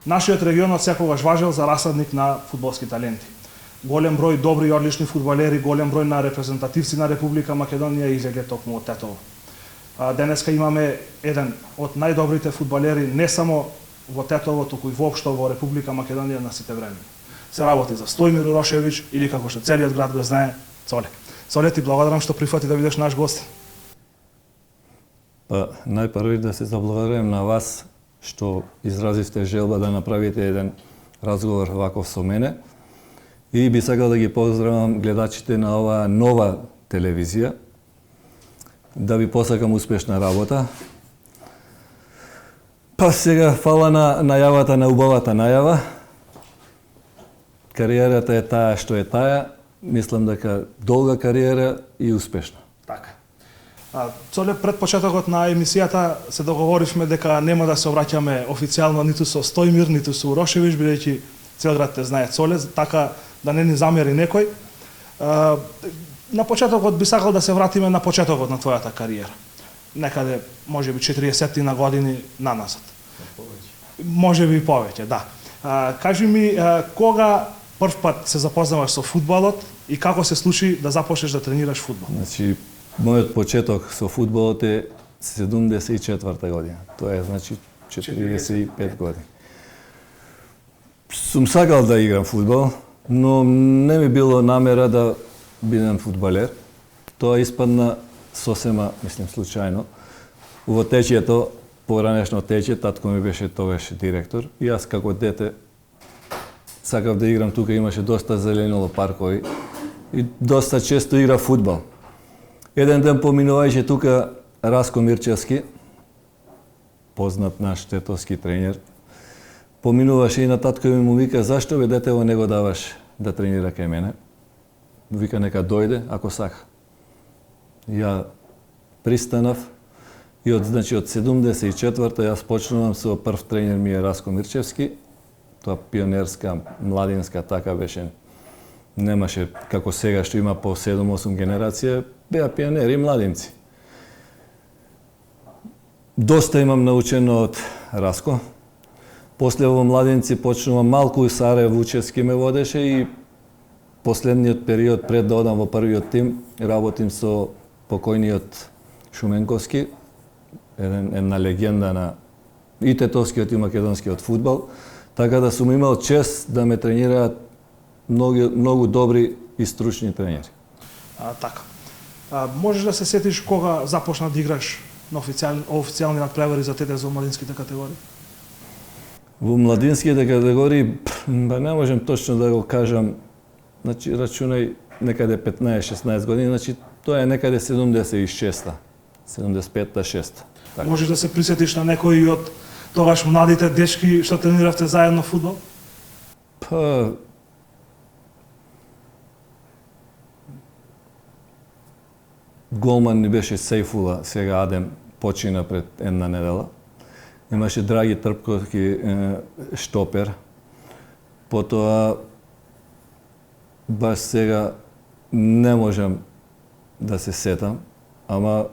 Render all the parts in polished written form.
Нашиот регионот секогаш важел за расадник на фудбалски таленти. Голем број добри и одлични фудбалери, голем број на репрезентативци на Република Македонија излезе токму од Тетово. Денеска имаме еден од најдобрите фудбалери не само во Тетово, туку и воопшто во Република Македонија на сите времења. Се работи за Стојмир Урошевиќ или како што целиот град го знае, Цоле. Цоле, ти благодарам што прифати да бидеш наш гост. Најпрви да се заблагодарам на вас што изразивте желба да направите еден разговор ваков со мене. И би сакал да ги поздравам гледачите на оваа нова телевизија, да ви посакам успешна работа. Сега фала на најавата, на убавата најава. Кариерата е таа што е таа. Мислам дека долга кариера и успешна. Така. Цоле, пред почетокот на емисијата се договоривме дека нема да се обраќаме официјално ниту со Стојмир, ниту со Урошевиќ, бидејќи цел град те знае Цоле, така да не ни замери некој. На почетокот би сакал да се вратиме на почетокот на твојата кариера. Некаде, можеби 40 на години наназад. Можеби и повеќе, да. Кажи ми, кога прв пат се запознаваш со фудбалот и како се случи да започнеш да тренираш фудбал? Значи, мојот почеток со фудбалот е 74 година. Тоа е, значи, 45 години. Сум сакал да играм фудбал, но не ми било намера да бидам фудбалер. Тоа испадна сосема, мислим, случајно. Во течието, поранешно тече, татко ми беше тогаш директор. И јас како дете сакав да играм тука, имаше доста зеленило паркови и доста често игра фудбал. Еден ден поминувајќи тука Раско Мирчевски, познат наш тетовски тренер, поминуваше и на татко ми му вика, зашто бе детево не го даваш да тренира кај мене? Вика, нека дојде, ако сака. Ја пристанав и од 74-та јас почнувам со прв тренер ми е Раско Мирчевски. Тоа пионерска, младинска, така беше. Немаше како сега што има по 7-8 генерација, беа пионери и младинци. Доста имам научено од Раско. После во младинци почнувам малку и Саре Вучевски ме водеше и последниот период пред да одам во првиот тим, работим со покојниот Шуменковски, една легенда на и тетовскиот и македонскиот фудбал, така да сум имал чест да ме тренираат многу добри и стручни тренери. Така. Можеш да се сетиш кога започна да играш на официјални надпревари за тетес во младинските категории? Во младинските категории, не можем точно да го кажам, значи рачунај некаде 15-16 години, значи тоа е некаде 76-та, 75-та, 6-та. Така. Можеш да се присетиш на некои од тогаш младите дечки што трениравте заедно фудбал? Голман ни беше Сейфула, сега Адем почина пред една недела. Имаше Драги Трпковски штопер. Потоа баш сега не можам да се сетам, ама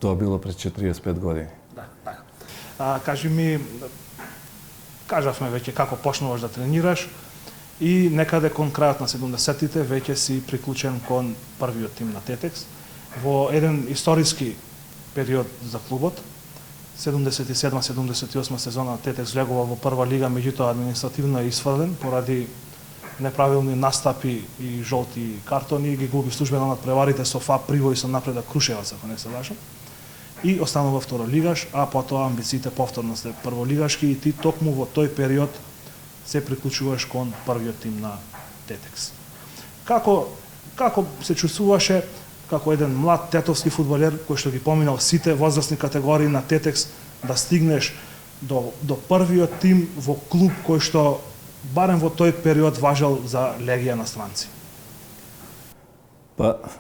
тоа било пред 45 години. Да, така. Кажи ми, кажавме веќе како почнуваш да тренираш и некаде кон крајот на 70-тите веќе си приклучен кон првиот тим на Тетекс. Во еден историски период за клубот, 77-78 сезона Тетекс влегува во прва лига, меѓутоа административно е исфрлен поради неправилни настапи и жолти картони, ги губи службено надпреварите со ФАП Привој со Напредок Крушеваc, ако не се лажам. И останува второлигаш, а потоа амбициите повторно се прволигашки и ти токму во тој период се приклучуваш кон првиот тим на Тетекс. Како се чувствуваше како еден млад тетовски фудбалер кој што ги поминал сите возрастни категории на Тетекс да стигнеш до првиот тим во клуб кој што барем во тој период важел за Легија на странци?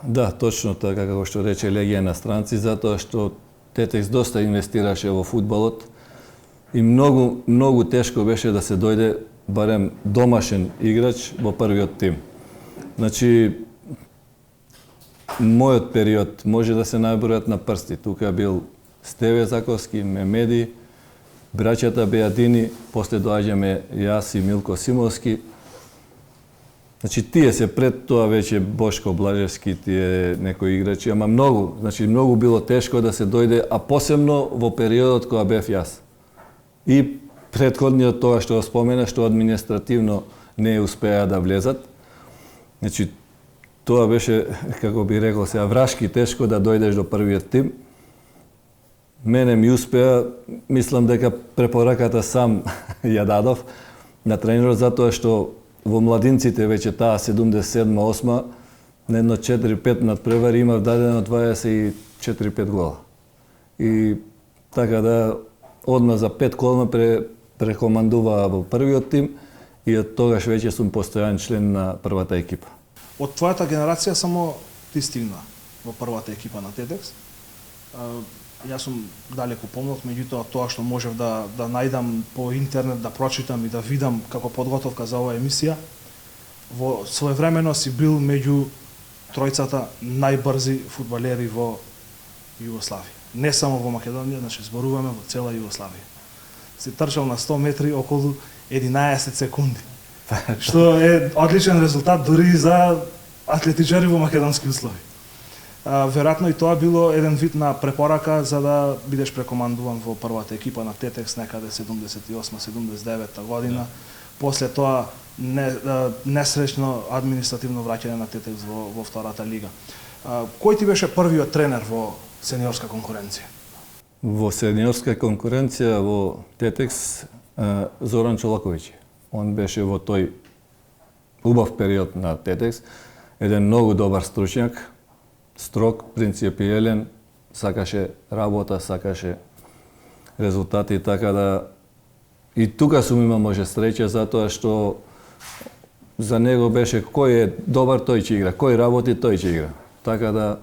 Да, точно така како што рече Легија на странци, затоа што Тетекс доста инвестираше во фудбалот и многу тешко беше да се дојде барем домашен играч во првиот тим. Значи, мојот период може да се набројат на прсти. Тука бил Стеве Заковски, Мемеди, браќата Бејадини, после доаѓаме јас и Милко Симовски. Значи, тие се пред тоа веќе Бошко Блажевски, тие некои играчи, ама многу било тешко да се дојде, а посебно во периодот кога бев јас. И претходниот тоа што спомена, што административно не успеа да влезат. Значи, тоа беше, како би рекол сега, врашки тешко да дојдеш до првиот тим. Мене ми успеа, мислам дека препораката сам ја дадов на тренерот, затоа што во младинците веќе таа 77-8 на едно 4-5 надпревари имав дадено 24-5 гола. И така да одма за 5 колма прекомандуваа во првиот тим и од тогаш веќе сум постојан член на првата екипа. Од твојата генерација само ти стигна во првата екипа на TEDx. Јас сум далеку помлад, меѓутоа тоа што можев да најдам по интернет, да прочитам и да видам како подготовка за оваа емисија, во своевремено си бил меѓу тројцата најбрзи фудбалери во Југославија. Не само во Македонија, значи зборуваме во цела Југославија. Си трчал на 100 метри околу 11 секунди. Што е одличен резултат дури и за атлетичари во македонски услови. Веројатно и тоа било еден вид на препорака за да бидеш прекомандуван во првата екипа на TEDx некаде 78-79 година. После тоа несреќно административно враќање на TEDx во втората лига. Кој ти беше првиот тренер во сениорска конкуренција? Во сениорска конкуренција во TEDx Зоран Чолаковиќ. Он беше во тој убав период на TEDx, еден многу добар стручњак, строг, принципиелен, сакаше работа, сакаше резултати, така да и тука сум имал може среќа затоа што за него беше кој е добар тој ќе игра, кој работи тој ќе игра. Така да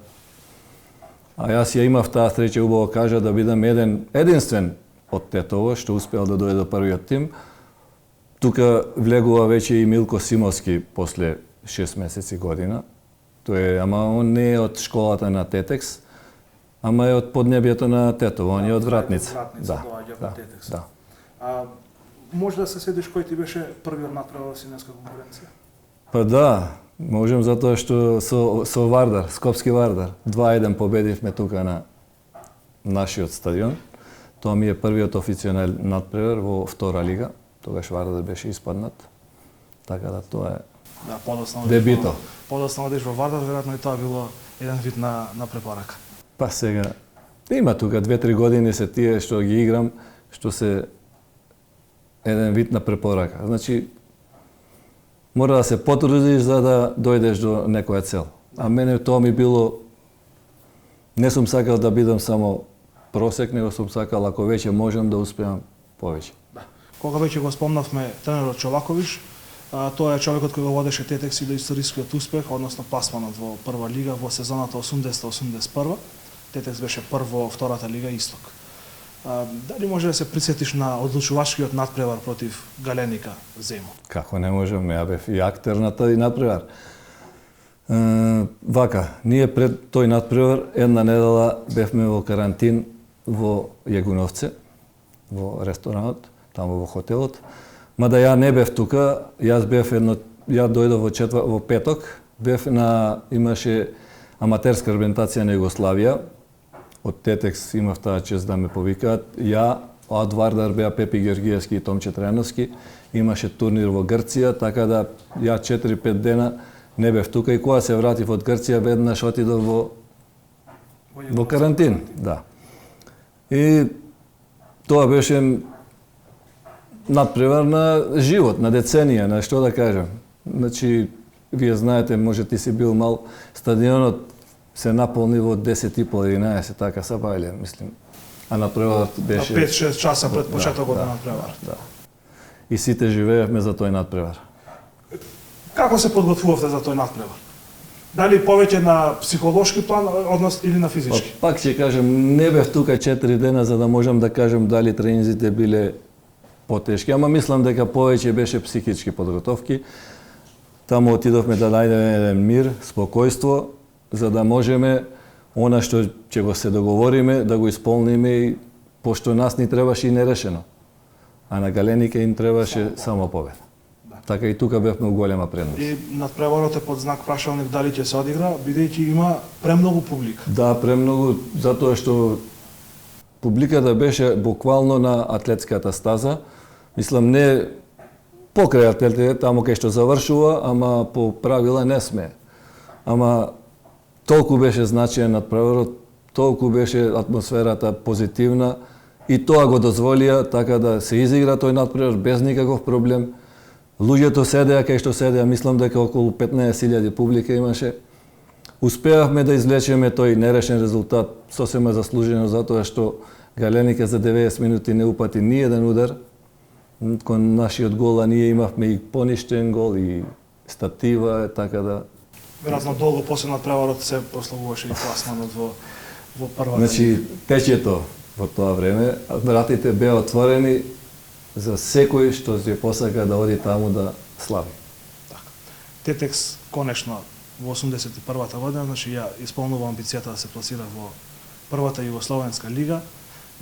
а јас ја имав таа среќа, убаво кажа, да бидам единствен од Тетово што успеал да дојде до првиот тим. Тука влегува веќе и Милко Симовски после 6 месеци година. Ама он не е од школата на TEDx, ама е од поднебјето на Тетово, он е од Вратница. Да. Може да се седиш кој ти беше првиот натпревар во сениорска конкуренција? Па да, можем затоа што со Вардар, Скопски Вардар, 2-1 победивме тука на нашиот стадион. Тоа ми е првиот официјален натпревар во втора лига. Тогаш Вардар беше испаднат. Така да тоа е дебито. Подоцна одиш во Вардар, веројатно и тоа било еден вид на препорака. Па сега, има тука 2-3 години се тие што ги играм, што се еден вид на препорака. Значи, мора да се потрудиш за да дојдеш до некоја цел. А мене тоа ми било, не сум сакал да бидам само просек, него сум сакал, ако веќе можам да успеам повеќе. Да. Кога веќе го спомнавме тренерот Чолаковиќ, тоа е човекот кој го водеше TEDx и до историскиот успех, односно пласманот во прва лига во сезоната 80-81. TEDx беше прво втората лига Исток. Дали може да се присетиш на одлучувачкиот надпревар против Галеника Земун? Како не можам, ја бев и актер на тој надпревар. Вака, ние пред тој надпревар една недела бевме во карантин во Јагуновце, во ресторанот, таму во хотелот. Мада ја не бев тука, ја дојдов во петок, имаше аматерска репрезентација на Југославија. Од TEDx имав таа чест да ме повикаат. Ја, од Вардар беа Пепи Георгиевски и Томче Трајановски. Имаше турнир во Грција, така да ја 4-5 дена не бев тука и кога се вратив од Грција, веднаш отидов во карантин. Да. И тоа беше надпревар на живот, на деценија, на што да кажам. Значи, вие знаете, може ти си бил мал, стадионот се наполни во 10:30-11, така са бајле, мислим. А надпреварот беше 5-6 часа пред почетокот на надпревар. Да. И сите живеевме за тој надпревар. Како се подготвувавте за тој надпревар? Дали повеќе на психолошки план, однос или на физички? Пак ќе кажем, не бев тука 4 дена за да можам да кажам дали тренинзите биле потешки, ама мислам дека повеќе беше психички подготовки. Таму отидовме да најдеме еден мир, спокојство, за да можеме она што ќе го се договориме, да го исполниме, и пошто нас ни требаше и нерешено. а на Галенике им требаше само победа. Така и тука бевме у голема предност. И надпреварот е под знак прашалник дали ќе се одигра, бидејќи има премногу публика. Да, премногу, затоа што публиката беше буквално на атлетската стаза. Мислам, не покрај атлетите, таму кај што завршува, ама по правила не сме. Ама толку беше значаен надпреварот, толку беше атмосферата позитивна и тоа го дозволија така да се изигра тој надпревар без никаков проблем. Луѓето седеа кај што седеа, мислам дека околу 15.000 публика имаше. Успеавме да извлечеме тој нерешен резултат, сосема заслужено затоа што Галенике за 90 минути не упати ни еден удар. Кон нашиот гол, а ние имавме и поништен гол и статива, така да... Веројатно долго после надпреварот се прославуваше и пласманот во првата. Значи, течето во тоа време, вратите беа отворени за секој што ќе посака да оди таму да слави. Така. Тетекс конечно во 81-та година, значи ја исполнува амбицијата да се пласира во првата Југословенска лига,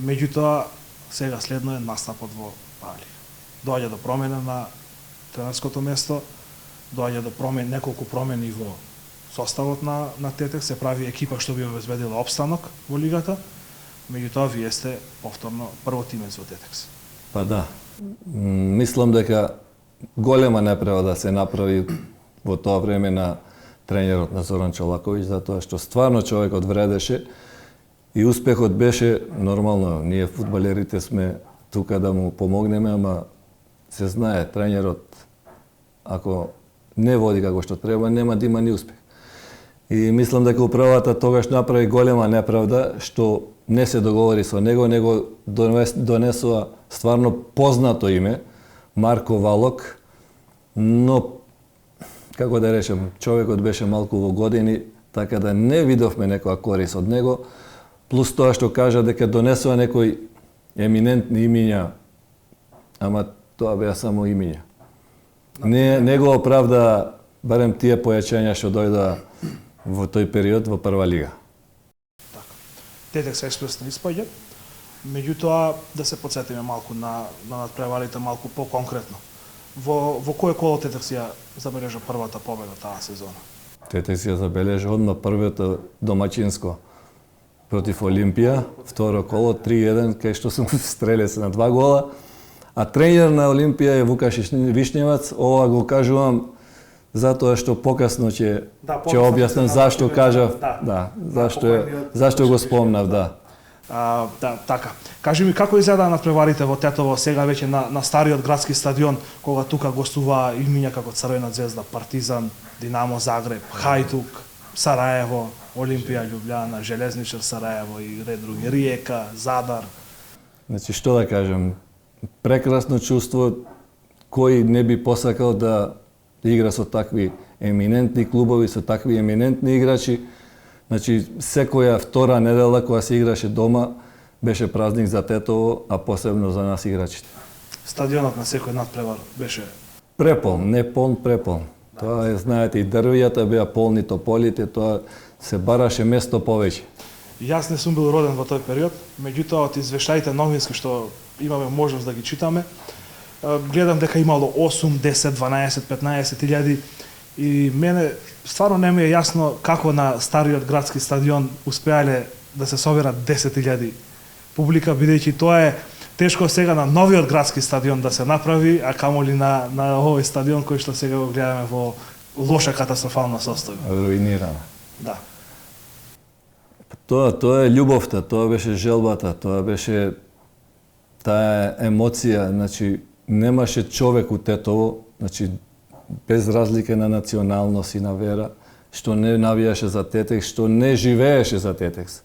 меѓутоа сега следно е настапот во Павлија. Доаѓа до промена на тренерското место, доаѓа до неколку промени во составот на Тетекс, се прави екипа што би обезбедила опстанок во лигата, меѓутоа вие сте повторно прво тимец во Тетекс. Па да. Мислам дека голема неправда да се направи во тоа време на тренерот на Зоран Чолаковиќ, затоа што стварно човекот вредеше и успехот беше нормално. Ние фудбалерите сме тука да му помогнеме, ама се знае, тренерот ако не води како што треба, нема да има ни успех. И мислам дека управата тогаш направи голема неправда што не се договори со него донесува стварно познато име, Марко Валок, но, како да речем, човекот беше малку во години, така да не видовме некоја корис од него, плюс тоа што кажа дека донесува некои еминентни имиња, ама тоа беа само имиња. Не го оправда барем тие појачања што дојдоа во тој период во прва лига. Тетекс експресно испаѓа, меѓутоа да се потсетиме малку на надпреварите малку по-конкретно. Во кој коло Тетекс ја забележа првата победа таа сезона? Тетекс ја забележа одма првото домаќинско против Олимпија, второ коло 3-1 кај што сум стрелец на 2 гола, а тренер на Олимпија е Вукаш Вишневац. Ова го кажувам затоа што покасно ќе објаснам зашто кажав, зашто го спомнав, да. Така. Кажи ми како изгледа надпреварите во Тетово сега веќе на стариот градски стадион, кога тука гостува имиња како Црвена ѕвезда, Партизан, Динамо Загреб, Хајдук, Сараево, Олимпија Љубљана, Железничар Сараево и ред други, Риека, Задар. Значи што да кажам, прекрасно чувство, кој не би посакал да игра со такви еминентни клубови, со такви еминентни играчи. Значи, секоја втора недела кога се играше дома, беше празник за Тетово, а посебно за нас играчите. Стадионот на секој надпревар беше преполн, не полн, преполн. Тоа е, знаете, и дрвијата беа полни, тополите, тоа се бараше место повеќе. Јас не сум бил роден во тој период, меѓутоа од извештаите новински што имаме можност да ги читаме, гледам дека имало 8, 10, 12, 15 илјади и мене стварно не ми е јасно како на стариот градски стадион успеале да се соберат 10 илјади публика, бидејќи тоа е тешко сега на новиот градски стадион да се направи, а камоли на овој стадион кој што сега го гледаме во лоша катастрофална состојба. Руинирана. Да. Тоа е љубовта, тоа беше желбата, тоа беше таа емоција, значи немаше човек у Тетово, значи без разлика на националност и на вера, што не навијаше за Тетекс, што не живееше за Тетекс.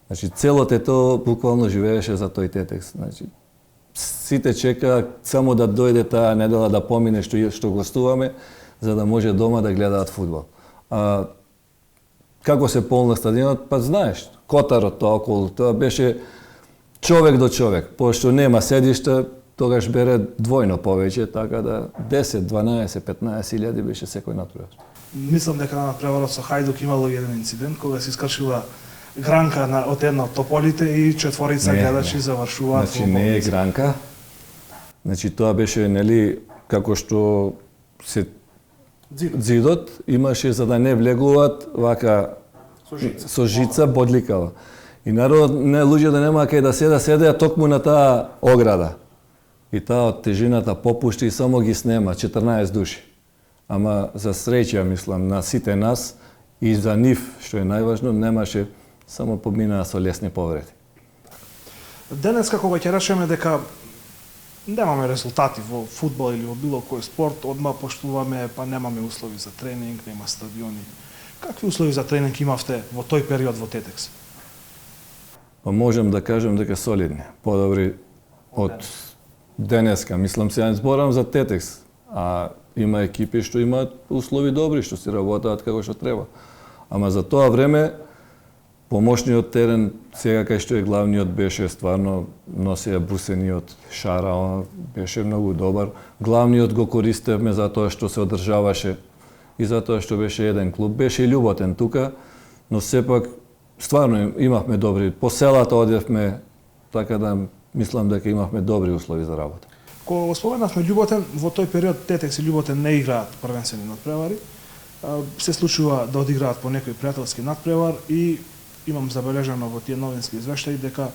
Значи цело Тетово буквално живееше за тој Тетекс. Значи сите чекаа само да дојде таа недела да помине што гостуваме, за да може дома да гледаат фудбал. Како се полна стадионот, па знаеш, котарот тоа околу, тоа беше човек до човек, пошто нема седишта, тогаш бере двојно повеќе, така да 10, 12, 15 илјади беше секој надпревар. Мислам дека на надпреварот со Хајдук имало еден инцидент кога се искршила гранка од една од тополите и четворица гледачи завршуваат. Значи не е гранка, Значи тоа беше нели како што се зидот имаше за да не влегуваат вака со жица бодликава. И народ, не луѓето нема кај да седеа токму на таа ограда. И таа од тежината попушти и само ги снема 14 души. Ама за среќа, мислам, на сите нас и за нив, што е најважно, немаше, само поминаа со лесни повреди. Денеска кога ќе речеме дека немаме резултати во фудбал или во било кој спорт, одма поштуваме, па немаме услови за тренинг, нема стадиони. Какви услови за тренинг имавте во тој период во Тетекс? Па можем да кажем дека солидни, подобри од денеска. Мислам, се зборам за Тетекс, а има екипи што имаат услови добри, што си работаат како што треба. Ама за тоа време помошниот терен, сега кај што е главниот, беше стварно носеа бусениот шара, он беше многу добар. Главниот го користевме за тоа што се одржаваше и за тоа што беше еден клуб. Беше љуботен тука, но сепак стварно имавме добри. По селата одевме, така да мислам дека имавме добри услови за работа. Кога го споменавме љуботен, во тој период Тетекс и љуботен не играат првенствени надпревари. Се случува да одиграат по некој пријателски надпревар и имам забележано во тие новински извештаи дека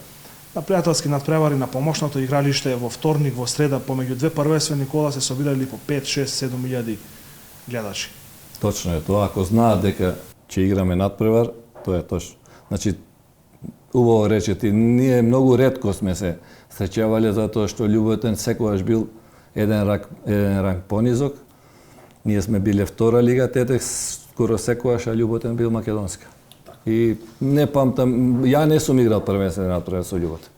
на пријателски надпревари на помошното игралиште во вторник, во среда, помеѓу две првенствени кола се собирали по 5, 6, 7 илјади гледачи. Точно е тоа. Ако знаат дека ќе играме надпревар, тоа е точно. Значи, убаво речете, ние многу ретко сме се среќавале затоа што љуботен секогаш бил еден ранг понизок. Ние сме биле втора лига, Тетекс скоро секогаш, а љуботен бил македонска. И не памтам, ја не сум играл првенствени надпревар со љуботен.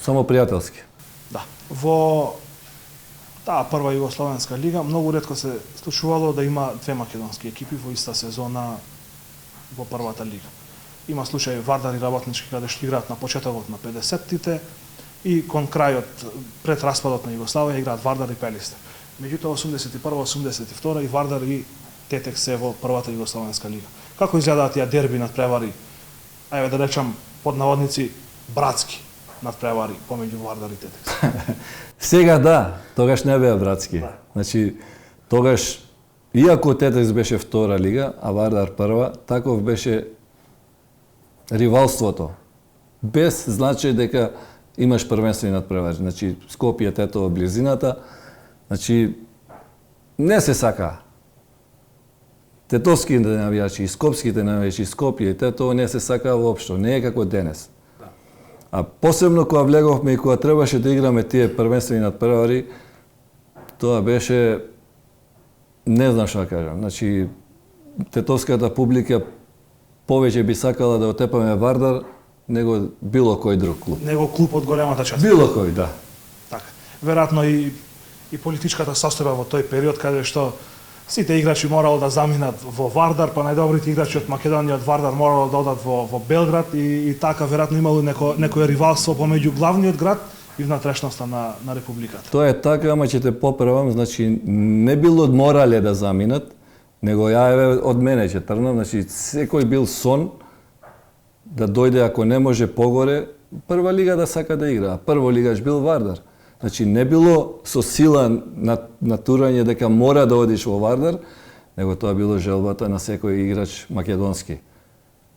Само пријателски. Да. Во таа прва југословенска лига многу ретко се случувало да има две македонски екипи во иста сезона во првата лига. Има случај Вардар и Работнички каде што играат на почетокот на 50-тите и кон крајот пред распадот на Југославија играат Вардар и Пелистер. Меѓутоа 81-82 и Вардар и Тетекс се во првата југословенска лига. Како изгледаат тие дерби надпревари? Ајде да речам под наводници братски надпревари помеѓу Вардар и Тетекс. Сега да, тогаш не беа братски. Значи, тогаш, иако Тетекс беше втора лига, а Вардар прва, таков беше ривалството. Без значај дека имаш првенствени надпревари. Значи, Скопје, Тетово, близината. Значи, не се сака. Тетовските навијачи и скопските навијачи, Скопје и Тетово не се сака воопшто. Не е како денес. А посебно кога влеговме и кога требаше да играме тие првенствени надпревари, тоа беше, не знам што да кажам. Значи, тетовската публика повеќе би сакала да отепаме Вардар него било кој друг клуб. Него клуб од големата част. Било кој, да. Така. Веројатно и политичката состојба во тој период каде што сите играчи морало да заминат во Вардар, па најдобрите играчи од Македонија од Вардар морало да одат во Белград и така веројатно имало некој ривалство помеѓу главниот град и внатрешноста на републиката. Тоа е така, ама ќе те поправам, значи не било морале да заминат, него ја од мене ќе тргнам, значи секој бил сон да дојде, ако не може погоре, прва лига да сака да игра. Прво лигаш бил Вардар. Значи не било со сила натурање дека мора да одиш во Вардар, него тоа било желбата на секој играч македонски.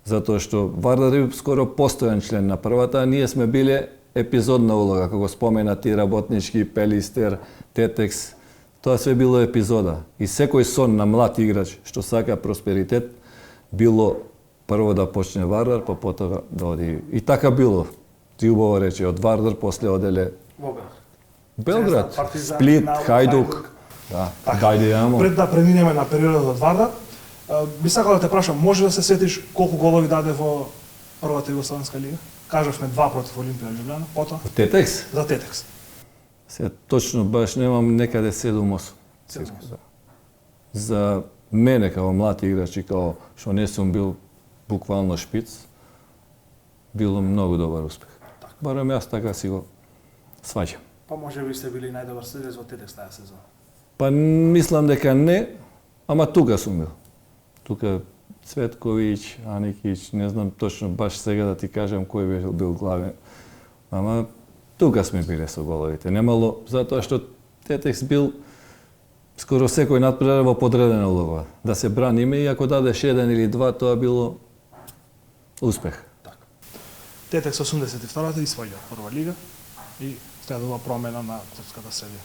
Затоа што Вардар е скоро постојан член на првата, а ние сме биле епизодна улога, како споменати Работнички, Пелистер, Тетекс. Тоа све било епизода. И секој сон на млад играч што сака просперитет било прво да почне Вардар, па потоа да оди. И така било. Ти убаво рече, од Вардар после оделе Белград, Сплит, Хајдук. Да, дајде јамо. Пред да преминеме на периодот од Вардар, би сакал да те прашам, може да се сетиш колку голови даде во првата југословенска лига? Кажавме 2 против Олимпија Љубљана, потоа Тетекс? за Тетекс. Се точно баш немам некаде 7-8. За мене како млад играч и како што не сум бил буквално шпиц, било многу добар успех. Барем јас така си го сваќам. Па може би сте били најдобар стрелец во Тетекс таа сезона. Па мислам дека не, ама тука сум бил. Тука Цветковиќ, Аникиќ, не знам точно баш сега да ти кажам кој бил главен. Ама тука сме биле со головите. Немало, затоа што Тетекс бил скоро секој надпревар во подредена улога. Да се браниме и ако дадеш еден или два, тоа било успех. Тетекс 82-та изваѓа прва лига и следува промена на клубската средина.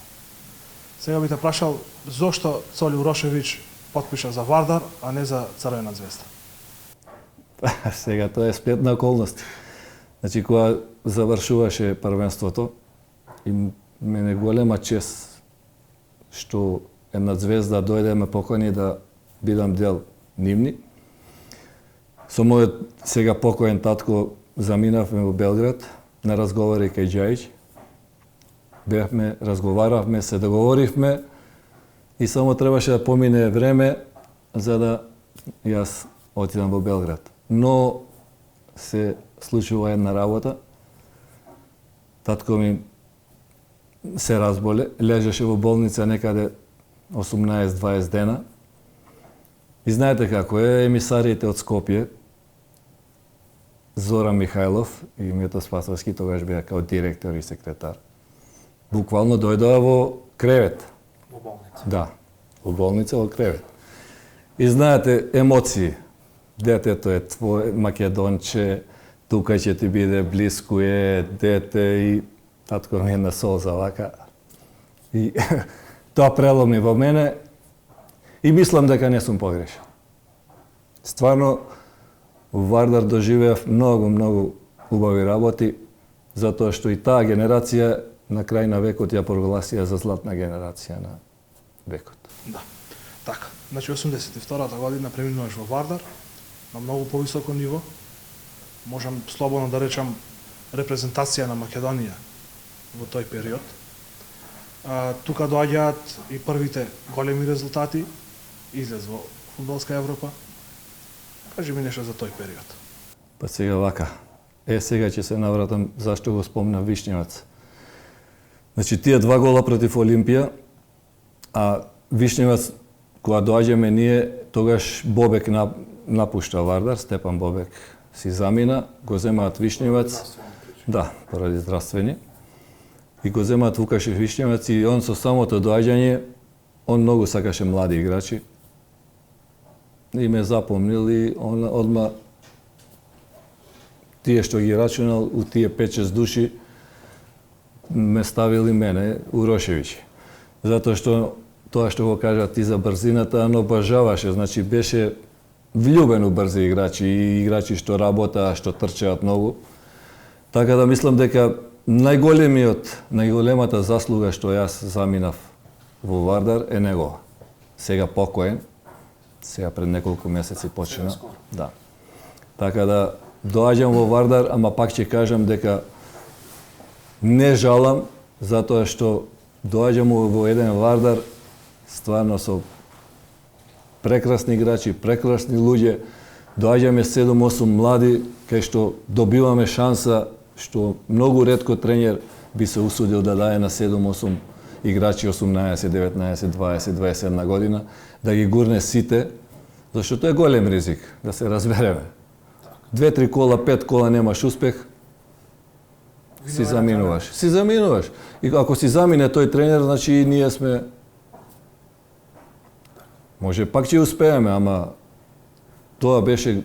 Сега би те прашал зошто Цоли Урошевиќ потпиша за Вардар, а не за Црвена звезда? Сега тоа е сплет на околности. Значи, кога завршуваше првенството, и мене голема чест што една звезда дојде ме покани да бидам дел нивни. Со мојот сега покоен татко заминавме во Белград на разговори кај Џајич. Бевме, разговаравме, се договоривме и само требаше да помине време за да јас отидам во Белград. Но се случува една работа. Татко ми се разболе, лежеше во болница некаде 18-20 дена. И знаете како е, емисариите од Скопје, Зоран Михајлов и Мето Спасовски, тогаш беа као директор и секретар. Буквално дојдоа во кревет. Во болница. Да, во болница, во кревет. И знаете, емоции. Детето е твое, македонче, тука ќе ти биде, блиску е, дете и татко ми една солза вака. И тоа преломи во мене и мислам дека не сум погрешен. Стварно, во Вардар доживеав многу убави работи, затоа што и таа генерација на крај на векот ја прогласија за златна генерација на векот. Да. Така. Значи 82-та година преминуваш во Вардар на многу повисоко ниво. Можам слободно да речам репрезентација на Македонија во тој период. Тука доаѓаат и првите големи резултати, излез во фудбалска Европа. Кажи ми нешто за тој период. Па сега вака. Сега ќе се навратам зашто го спомна Вишњевац. Значи, тие два гола против Олимпија, а Вишњевац, кога доаѓаме ние, тогаш Бобек напушта Вардар, Степан Бобек си замина, го земаат Вишњевац. Да, поради здравствени. И го земаат Вукашев Вишњевац и он со самото доаѓање, он многу сакаше млади играчи. И ме запомнил и он одма тие што ги рачунал, у тие 5-6 души, ме ставили мене, Урошевиќ. Затоа што тоа што го кажа ти за брзината, но обажаваше, значи беше влюбен у брзи играчи и играчи што работаа, што трчаат многу. Така да мислам дека најголемата заслуга што јас заминав во Вардар е негова. Сега покоен, сега пред неколку месеци почина. Да. Така да доаѓам во Вардар, ама пак ќе кажам дека не жалам, затоа што доаѓам во еден Вардар стварно со прекрасни играчи, прекрасни луѓе. Доаѓаме 7-8 млади, кај што добиваме шанса, што многу ретко тренер би се усудил да даде на 7-8 играчи 18, 19, 20, 21 година, да ги гурне сите, зашто тоа е голем ризик, да се разбереме. 2-3 кола, 5 кола немаш успех, си заминуваш. Си заминуваш. И ако си замине тој тренер, значи и ние сме... Може пак ќе успееме, ама тоа беше,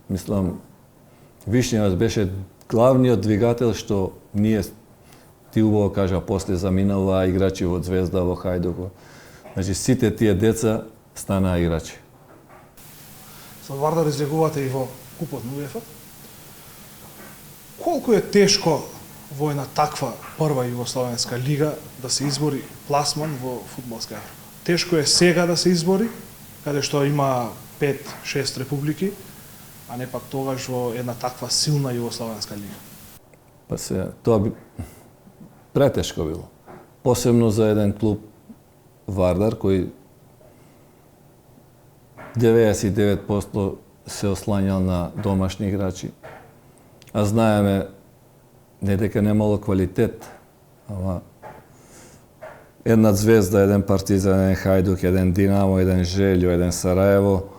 мислам, Вишњевац беше главниот двигател што ние, ти убаво кажа, после заминала играчи во Звезда, во Хајдук. Значи сите тие деца станаа играчи. Со Вардар излегувате и во купот на УЕФА. Колку е тешко во една таква прва југословенска лига да се избори пласман во фудбалска Европа? Тешко е сега да се избори, каде што има 5-6 републики, а не пак тогаш во една таква силна југословенска лига. Па се, тоа би претешко било. Посебно за еден клуб Вардар, кој 99% се ослањал на домашни играчи. А знаеме не дека немало квалитет, ама една Звезда, еден Партизан, еден Хајдук, еден Динамо, еден Желјо, еден Сараево.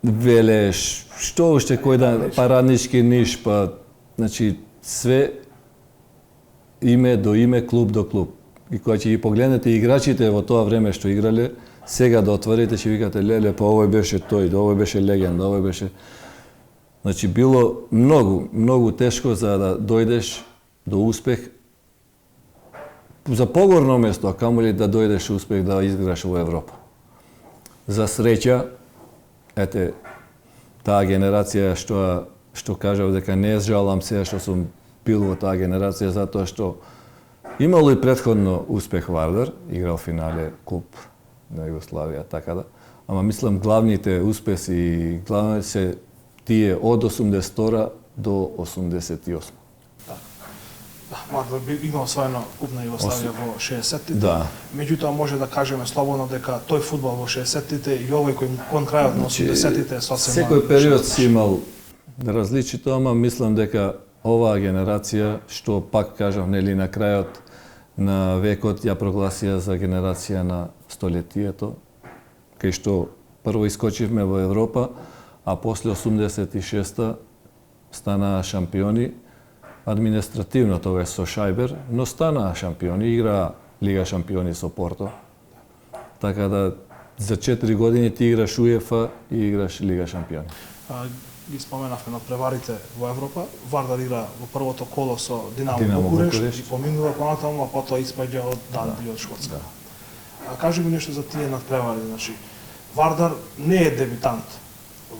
Велеш, што уште кој да, Параднички Ниш, па, значи, све име до име, клуб до клуб. И кога ќе ги погледнете играчите во тоа време што играле, сега да отворите ќе викате леле, па овој беше тој, овој беше легенда, овој беше. Значи било многу тешко за да дојдеш до успех за погорно место, а камоли да дојдеш успех да изиграш во Европа. За среќа, ете, таа генерација што кажав дека не жалам сега што сум бил во таа генерација, затоа што имало и претходно успех Вардар, играл финале куп на Југославија, така да. Ама мислам главните успеси главни се тие од 82 до 88. Вардар би имал освоено куп на Југославија во 60-тите. Да. Меѓутоа може да кажеме слободно дека тој фудбал во 60-тите и овој кој кон крајот на 80-тите сосема. Секој период си имал различито, ама мислам дека оваа генерација, што пак кажав, нели на крајот на векот ја прогласија за генерација на столетието, кај што прво искочивме во Европа, а после 86-та станаа шампиони, административно тогаш со Шајбер, но станаа шампиони, играа Лига шампиони со Порто. Така да за 4 години ти играш УЕФА и играш Лига шампиони. Ги споменавме на преварите во Европа. Вардар игра во првото коло со Динамо Букуреш и поминува понатаму, а потоа испаѓа од Данди од Шкотска. Кажи ми нешто за тие надпревари, значи Вардар не е дебютант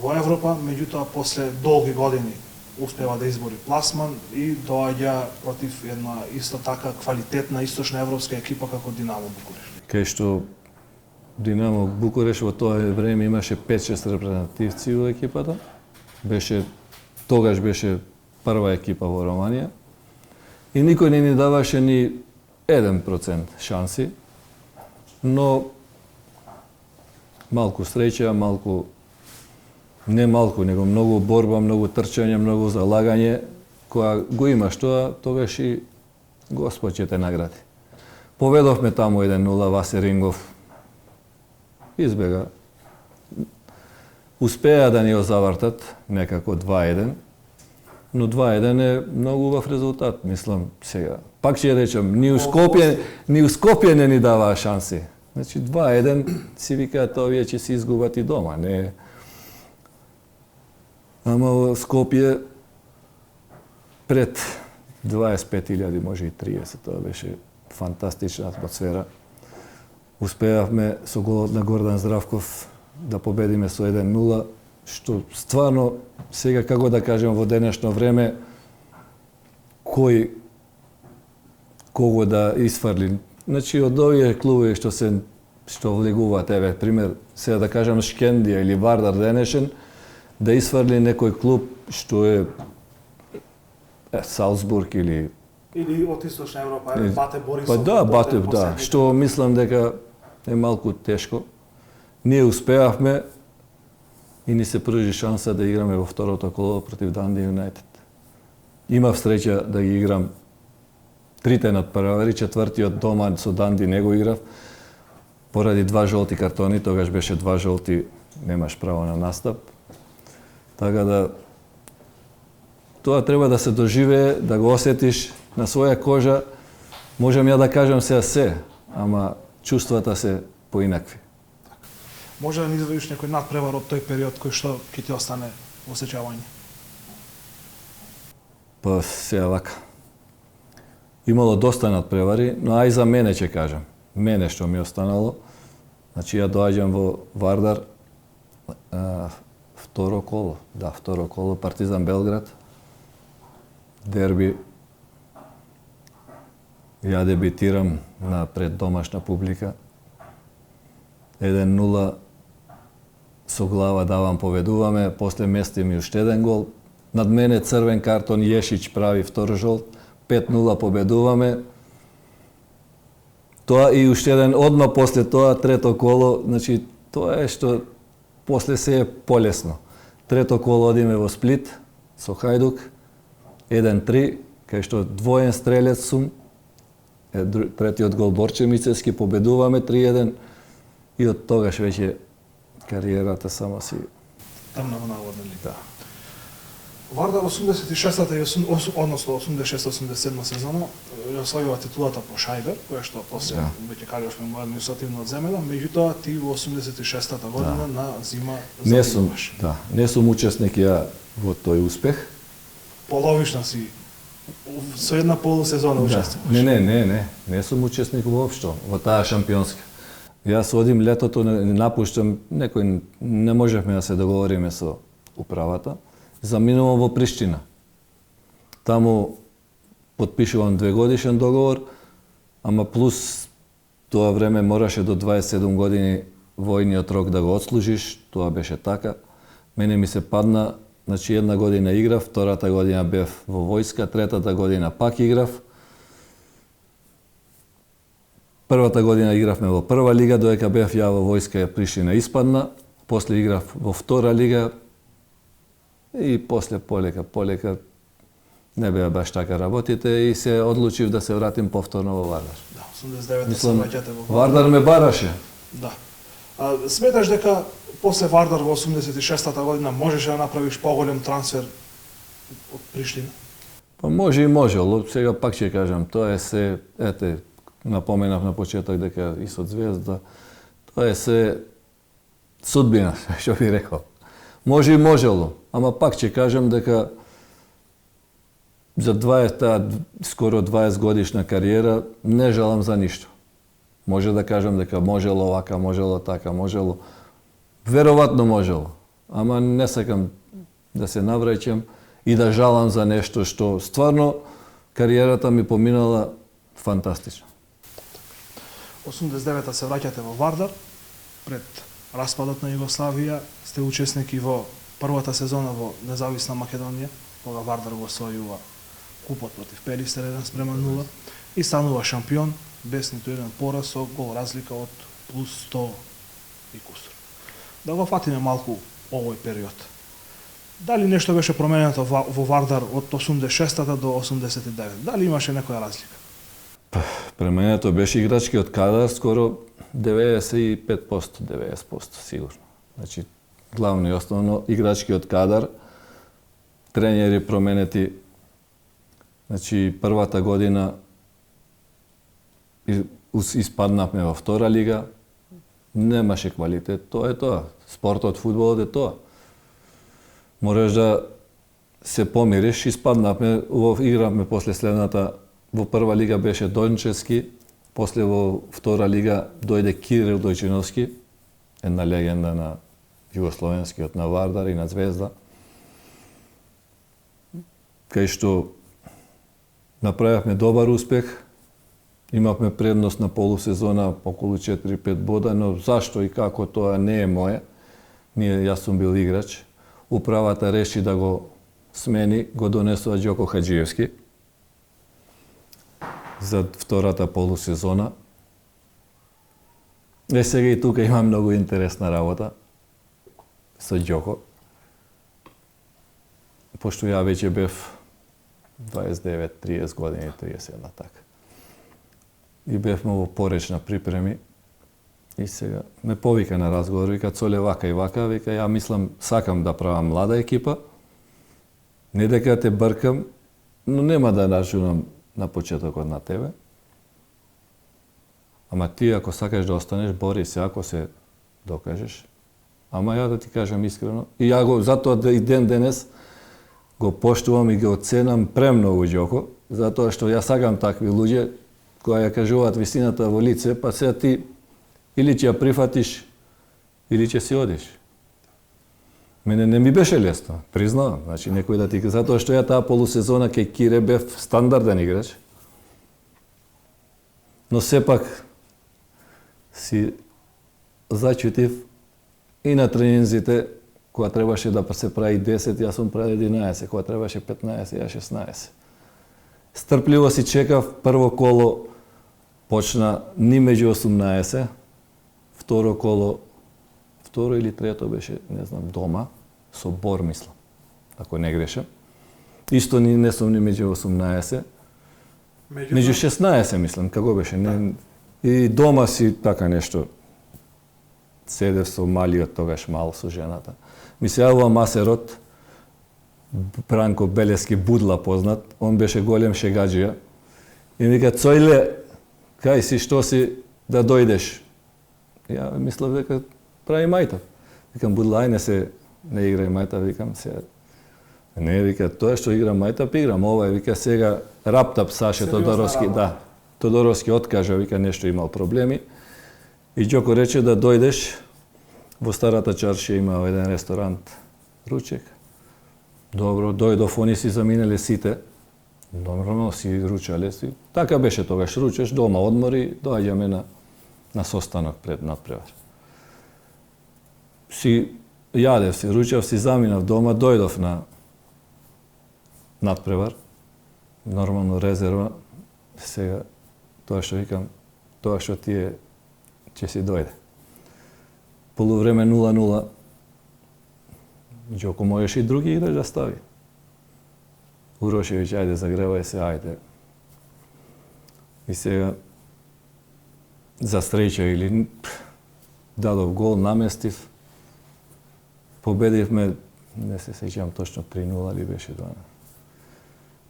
во Европа, меѓутоа после долги години успева да избори пласман и доаѓа против една исто така квалитетна источна европска екипа како Динамо Букуреш. Кај што Динамо Букуреш во тоа време имаше 5-6 репрезентативци во екипата. Тогаш беше прва екипа во Романија. И никој не ни даваше ни 1% шанси, но малку среќа, не малку, него многу борба, многу трчање, многу залагање, кога го имаш тоа, тогаш и Господ ќе те награди. Поведовме таму 1-0, Васе Рингов избега. Успеа да ни го завртат некако 2-1, но 2-1 е многу убав резултат, мислам сега. Пак ќе речам, ни у Скопје не ни даваа шанси. Значи 2-1 си викаат овие ќе се изгубат и дома, не. Ама во Скопје пред 25.000, може и 30, тоа беше фантастична атмосфера. Успеавме со голот на Гордан Здравков да победиме со 1-0, што стварно, сега како да кажем во денешно време, кого да изфарли. Значи од овие клубови што влегуваат, еве пример, сега да кажем Шкендија или Вардар денешен, да изфарли некој клуб што е Салцбург или од источна Европа, Бате Борисов. Па да, Бате, да, што мислам дека е малку тешко. Ние успеавме и ни се пружи шанса да играме во второто коло против Данди Юнайтед. Имав среќа да ги играм трите надпревари, четвртиот дома со Данди не го играв, поради 2 жолти картони, тогаш беше 2 жолти, немаш право на настап. Така да, тоа треба да се доживее, да го осетиш на своја кожа. Можам ја да кажам сега се, ама чувствата се поинакви. Може да ни извадиш некој надпревар од тој период кој што ќе ти остане во сеќавање? Па сега вака. Имало доста надпревари, но ај за мене ќе кажам. Мене што ми останало. Значи ја доаѓам во Вардар второ коло, Партизан Белград. Дерби. Ја дебитирам пред домашна публика. 1-0 со глава давам победуваме, после местим и уште еден гол. Над мене црвен картон, Јешич прави втор жолт, 5-0 победуваме. Тоа и уште еден одма после тоа, трето коло, значи тоа е што после се е полесно. Трето коло одиме во Сплит со Хајдук, 1-3, кај што двоен стрелец сум, третиот гол Борче Мицевски, победуваме 3-1 и од тогаш веќе кариерата само си тргна во наводна лига. Вардар 86-та и односно 86-87 сезона ја освојува титулата по Шајбер, која што после веќе кажувавме му административно одземена, меѓутоа ти во 86-та година на зима загинуваш. Не сум учесник ја во тој успех. Половишна си со една полусезона учествуваш. Не сум учесник воопшто во таа шампионска. Јас одим летото, не напуштам, некој не можевме да се договориме со управата. Заминувам во Приштина. Таму потпишувам 2-годишен договор, ама плюс тоа време мораше до 27 години војниот рок да го отслужиш, тоа беше така. Мене ми се падна, значи една година играв, втората година бев во војска, третата година пак играв. Првата година игравме во прва лига, додека бев ја во војска ја Приштина испадна, после играв во втора лига, и после полека не беа баш така работите и се одлучив да се вратим повторно во Вардар. Да, 89-та се враќате во Вардар ме бараше. Да. Сметаш дека после Вардар во 86-та година можеше да направиш поголем трансфер од Приштина? Па може и можело, сега пак ќе кажам, тоа е се, напоменав на почеток дека и со Звезда, тоа е се судбина, што би рекол. Може и можело, ама пак ќе кажам дека за скоро 20 годишна кариера не желам за ништо. Може да кажам дека можело овака, можело така, можело. Веројатно можело, ама не сакам да се навраќам и да жалам за нешто што стварно кариерата ми поминала фантастично. 89-та се враќате во Вардар, пред распадот на Југославија, сте учесник и во првата сезона во Независна Македонија, кога Вардар го освојува купот против Пелистер 1-0 и станува шампион без ниту еден пораз со гол разлика од плюс 100 и кусур. Да го фатиме малку овој период. Дали нешто беше променето во Вардар од 86-та до 89-та? Дали имаше некоја разлика? Променето беше играчкиот кадар скоро 95%, 90% сигурно. Значи, главно и основно играчкиот кадар, тренери променети. Значи, првата година испаднавме во втора лига, немаше квалитет, тоа е тоа. Спортот, фудбалот е тоа. Мораш да се помириш, испаднавме, игравме после следната, во прва лига беше Дончевски, после во втора лига дојде Кирил Дојчиновски, една легенда на југословенскиот, на Вардар и на Звезда, кај што направивме добар успех, имавме предност на полусезона околу 4-5 бода, но зашто и како тоа не е мое, јас сум бил играч, управата реши да го смени, го донесува Џоко Хаџиевски за втората полусезона. Сега и тука има многу интересна работа со Џоко. Пошто ја веќе бев 29-30 години, 31 така. И бевме во поречна припреми. И сега ме повика на разговор, вика Цоле вака и вака, вика ја мислам, сакам да правам млада екипа, не дека те бркам, но нема да рачунам на почетокот на тебе. Ама ти ако сакаш да останеш, бори се, ако се докажеш. Ама ја да ти кажам искрено, и ја го затоа да и ден денес го поштувам и го оценам премногу Џоко, затоа што ја сакам такви луѓе кои ја кажуваат вистината во лице, па сега ти или ќе ја прифатиш, или ќе си одиш. Мене не ми беше лесно, признавам. Значи, некој да ти... Затоа што ја таа полусезона кај Кире бев стандарден играч. Но сепак си зачутив и на тренинзите, кога требаше да се прави 10, јас сум правил 11, кога требаше 15, ја 16. Стрпливо си чекав, прво коло почна ни меѓу 18, второ коло, второ или трето беше, не знам, дома, со Бор, мислам, ако не грешам. Исто не сум ни меѓу 18, меѓу 16, мислам, како беше. Не, и дома си така нешто, седев со малиот, тогаш мал со жената. Ми се јавува масерот, Бранко Белески Будла познат, он беше голем шегаджија. И ми вика, Цојле, кај си, што си, да дојдеш? Ја мислев дека прави мајтав. Викам, Будла, ај не играј мајтав, викам се. Не, вика, тоа што играм мајтав, играм ова, вика, сега раптап Саше Тодоровски, да. Тодоровски откажа, вика, нешто имал проблеми. И Ѓоко рече да дојдеш, во старата чаршија има еден ресторант, ручек. Добро, дојдов, они си заминеле сите. Нормално си ручале си. Така беше тогаш, ручеш, дома одмори, доаѓаме на состанок пред надпревар. Си јадев си, ручав си, заминав дома, дојдов на надпревар. Нормално резерва. Сега, тоа што викам, тоа што ти е, ќе си дојде. Полувреме 0-0. Ѓоко можеш и други играч да стави. Урошевиќ, ајде, загревај се, ајде. И сега, за среќа или дадов гол, наместив, победивме, не се сеќавам точно 3-0 ли беше тоа.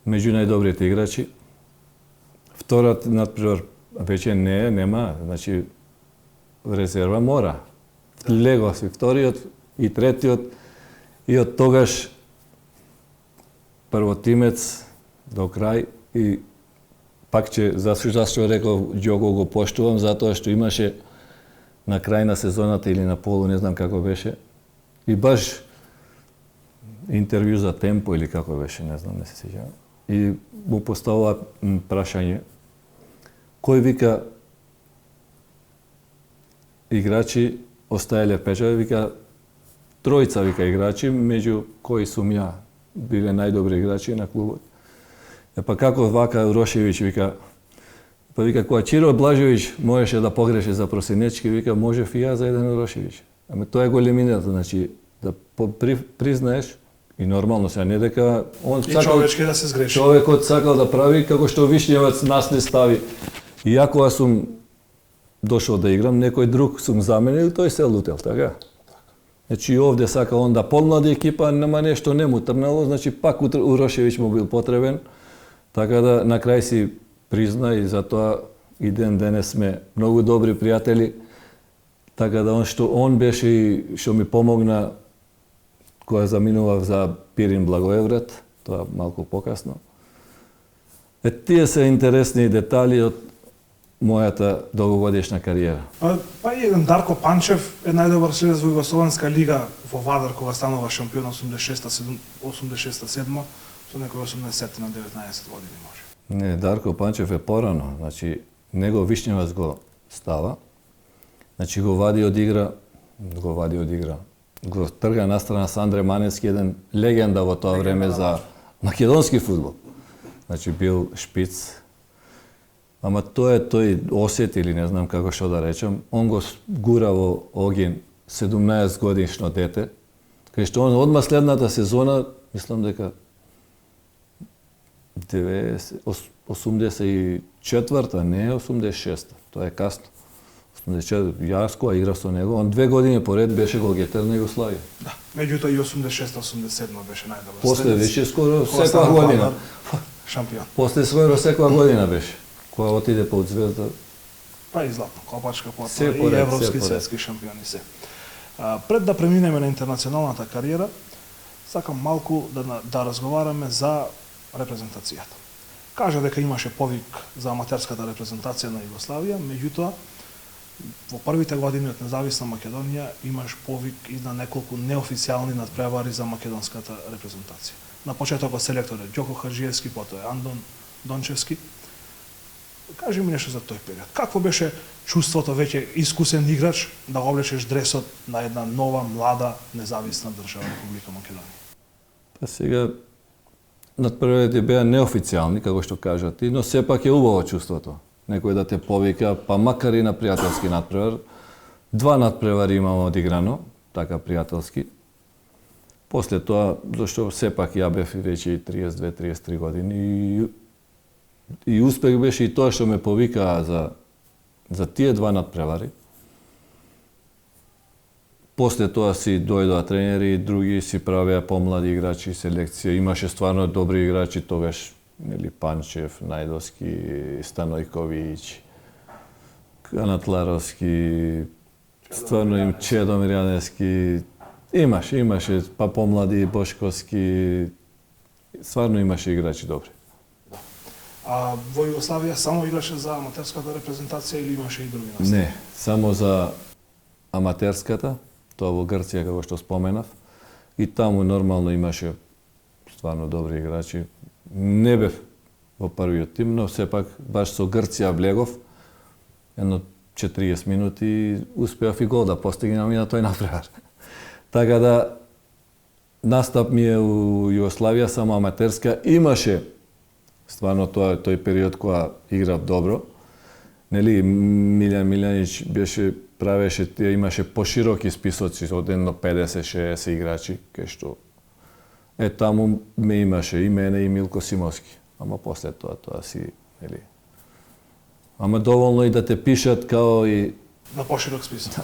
Меѓу најдобрите играчи. Вториот надпревар веќе нема, значи резерва мора. Лего си вториот и третиот и од тогаш првотимец до крај и пак че зашто реков Ѓоко го поштувам затоа што имаше на крај на сезоната или на полу, не знам како беше. И баш интервју за темпо или како беше, не знам, не се сеќавам. И му поставува прашање. Кој вика играчи остаеле печат, вика тројца вика играчи, меѓу кои сум ја, биле најдобри играчи на клубот. Па како вака Урошевиќ вика, па вика кога Чиро Блажевиќ можеше да погреше за Просенечки, вика можев и ја за еден Урошевиќ. Аме тоа е големината, значи да признаеш и нормално се, не дека он сакал човечки да се сгреши. Човекот сакал да прави како што Вишњевец нас не стави. И ја кога сум дошол да играм, некој друг сум заменил, тој се лутел, така? Значи овде сака он да помлади екипа, нема нешто не му трнало, значи пак Урошевиќ му бил потребен. Така да на крај си призна и затоа и ден денес сме многу добри пријатели. Така да он беше и што ми помогна кога заминував за Пирин Благоевград, тоа малку покасно. Тие се интересни детали од мојата долгогодишна кариера. Па и еден Дарко Панчев е најдобар стрелец во Југословенска лига во Вадар кога станува шампион 86-7 со некој 80 на 19 години може. Не, Дарко Панчев е порано, значи него Вишњевец го става. Значи го вади од игра. Го трга настрана с Андре Маневски, еден легенда во тоа време за македонски фудбал. Значи бил шпиц. Ама тој осет или не знам како што да речем, он го гура во огин 17 годишно дете, кај што он одма следната сезона, мислам дека 84-та, не 86-та, тоа е касно. 84, јас кога играв со него, он 2 години поред беше голгетер на Југославија. Да, меѓутоа и 86-87 беше најдобар. После беше скоро секоја година. Шампион. После скоро секоја година беше. Кога отиде под Звезда. Па и златна копачка, потоа и европски светски шампиони се. Пред да преминеме на интернационалната кариера, сакам малку да разговараме за репрезентацијата. Кажа дека имаше повик за аматерската репрезентација на Југославија, меѓутоа во првите години од независна Македонија имаш повик и на неколку неофицијални надпревари за македонската репрезентација. На почетокот селектор е Ѓоко Хаџиевски, потоа е Андон Дончевски. Кажи ми нешто за тој период. Какво беше чувството веќе искусен играч да го облечеш дресот на една нова, млада, независна држава Република Македонија? Па сега надпреварите беа неофицијални, како што кажат, но сепак е убаво чувството. Некој да те повика, па макар и на пријателски надпревар. 2 надпревари имам одиграно, така пријателски. После тоа, зашто сепак ја бев веќе 32-33 години и успех беше и тоа што ме повикаа за тие 2 надпревари. после тоа си дојдоа тренери, други си правеа помлади играчи, селекција. Имаше стварно добри играчи тогаш, нели Панчев, Најдовски, Станојковиќ, Канатларовски, стварно им Чедомир Јаневски. Имаше, па помлади Бошковски, стварно имаше играчи добри. А во Југославија само играше за аматерската репрезентација или имаше и други настави? Не, само за аматерската, тоа во Грција како што споменав, и таму нормално имаше стварно добри играчи. Не бев во првиот тим, но сепак баш со Грција влегов, едно 40 минути успеав и гол да постигнам и на тој напревар. Така да настап ми е у Југославија само аматерска, имаше стварно тој период кога играв добро. Нели Милјан Милјанич правеше, имаше пошироки списоци од едно 50-60 играчи, кај што таму ме имаше и мене и Милко Симовски. Ама после тоа си, нели. Ама доволно и да те пишат као и На поширок список.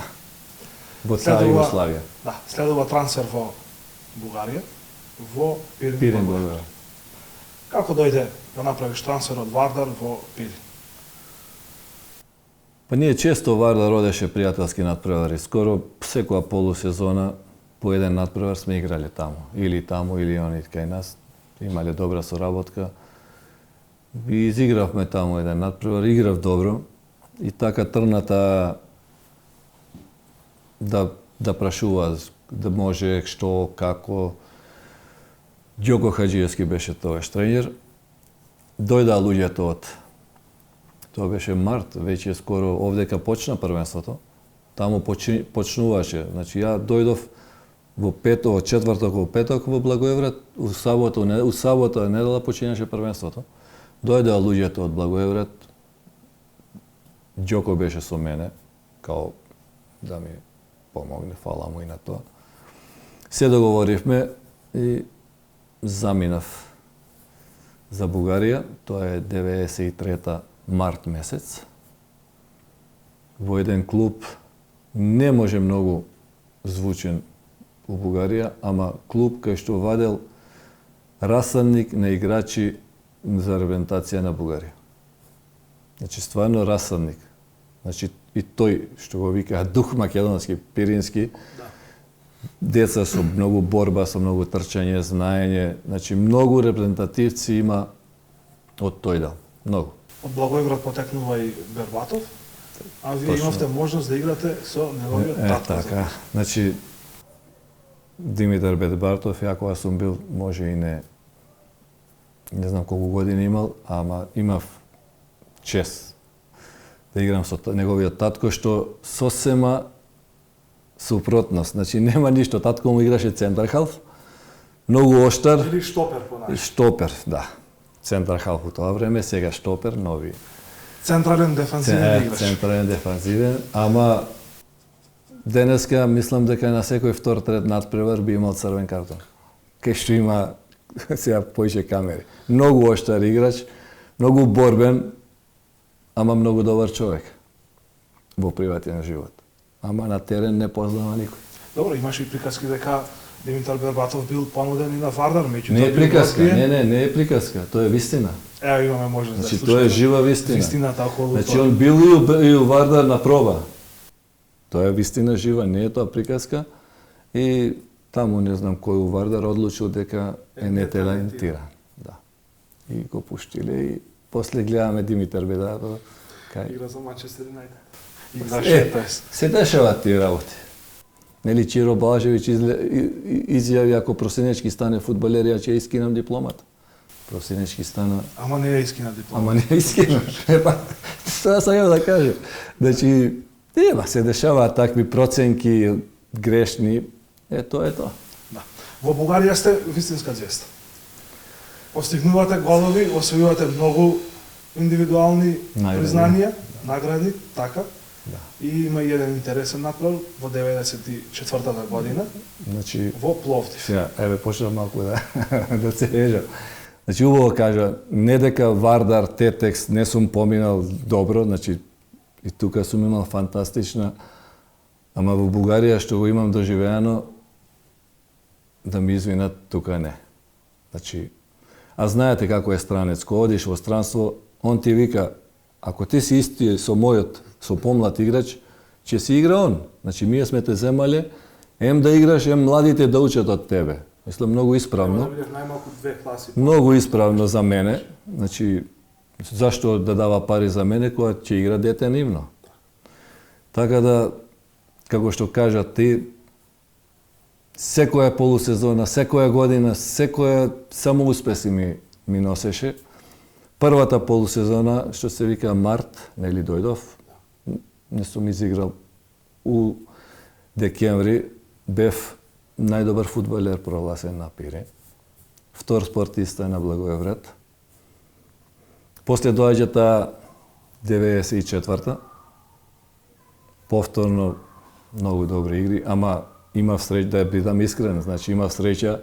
во цела Југославија. Да, следува трансфер во Бугарија, во Пирин. Пирин Благоевград. Како дојде да направиш трансфер од Вардар во Пирин? Па ние често Вардар одеше пријателски надпревари. Скоро секоја полусезона по еден надпревар сме играле таму. Или они кај нас. Имале добра соработка. И изигравме таму еден надпревар, играв добро. И така трната да прашува да може што, како. Ѓоко Хаџиевски беше тогаш тренер. Дојдаа луѓето од тоа беше март, веќе скоро овдека почна првенството. Таму почнуваше. Значи ја дојдов во четврток во петок во Благоевград, у сабота недела починеше првенството. Дојдоа луѓето од Благоевград. Ѓоко беше со мене, као да ми помогне, фала му и на тоа. Се договоривме и заминав за Бугарија. Тоа е 93-та март месец. Во еден клуб, не може многу звучен у Бугарија, ама клуб кај што вадел расадник на играчи за репрезентација на Бугарија. Значи стварно расадник. Значи и тој што го викаа дух македонски, пирински. Деца со многу борба, со многу трчање, знаење, значи многу репрезентативци има од тој дел, многу. Од Благоевград потекнува и Бербатов, а вие имавте можност да играте со неговиот татко. Така. Значи Димитар Бербатов, ја кога сум бил, може и не знам колку години имал, ама имав чест да играм со неговиот татко, што сосема супротност. Значи нема ништо, татко му играше центар халф, многу оштар. Или штопер понај. Штопер, да. Центар халф у тоа време, сега штопер, нови. Централен дефанзивен играч. Централен дефанзивен, ама денеска мислам дека на секој втор трет надпревар би имал црвен картон. Кај што има сега поише камери. Многу оштар играч, многу борбен, ама многу добар човек во приватен живот. Ама на терен не познава никој. Добро, имаше и приказки дека Димитар Бербатов бил понуден и на Вардар, меѓутоа Не е приказка, не е приказка, тоа е вистина. Ево имаме можност Значи да тоа е жива вистина. Вистината околу Значи тоа. он бил и у Вардар на проба. Тоа е вистина жива, не е тоа приказка. И таму не знам кој у Вардар одлучил дека е неталентиран. Да. И го пуштиле и после гледаме Димитар Бербатов кај Игра за Манчестер Юнајтед. се дешаваат тие работи. Нели Чиро Балажевиќ изјави ако Просенечки стане фудбалер, ја ќе искинам дипломата. Просенечки стана... Ама не ја искина диплома. Ама не ја искинам. Тоа сакам да кажем. Значи, се дешаваат такви проценки грешни. Тоа е тоа. Да. Во Бугарија сте вистинска звезда. Постигнувате голови, освојувате многу индивидуални признанија, награди, така. Да. И има и еден интересен направ во 94-та година. Значи, во Пловдив. Сега, еве почнав малку да се ежам. Значи, убаво кажа, не дека Вардар, Тетекс не сум поминал добро, значи и тука сум имал фантастична Ама во Бугарија што го имам доживеано, да ми извинат, тука не. Значи, а знаете како е странец, кога одиш во странство, он ти вика, ако ти си исти со мојот, со помлад играч, ќе си игра он. Значи, ние сме те земале, ем да играш, ем младите да учат од тебе. Мислам, многу исправно. Да бидеш најмалку 2 класи. Многу исправно за мене. Значи, зашто да дава пари за мене, кога ќе игра дете нивно. Така да, како што кажа ти, секоја полусезона, секоја година, секоја само успеси ми носеше. Првата полусезона, што се вика март, нели дојдов, не сум изиграл у декември, бев најдобар фудбалер прогласен на Пирин. Втор спортиста на Благоевград. После доаѓа таа 94-та. Повторно многу добри игри, ама имав среќа, да бидам искрен, значи имав среќа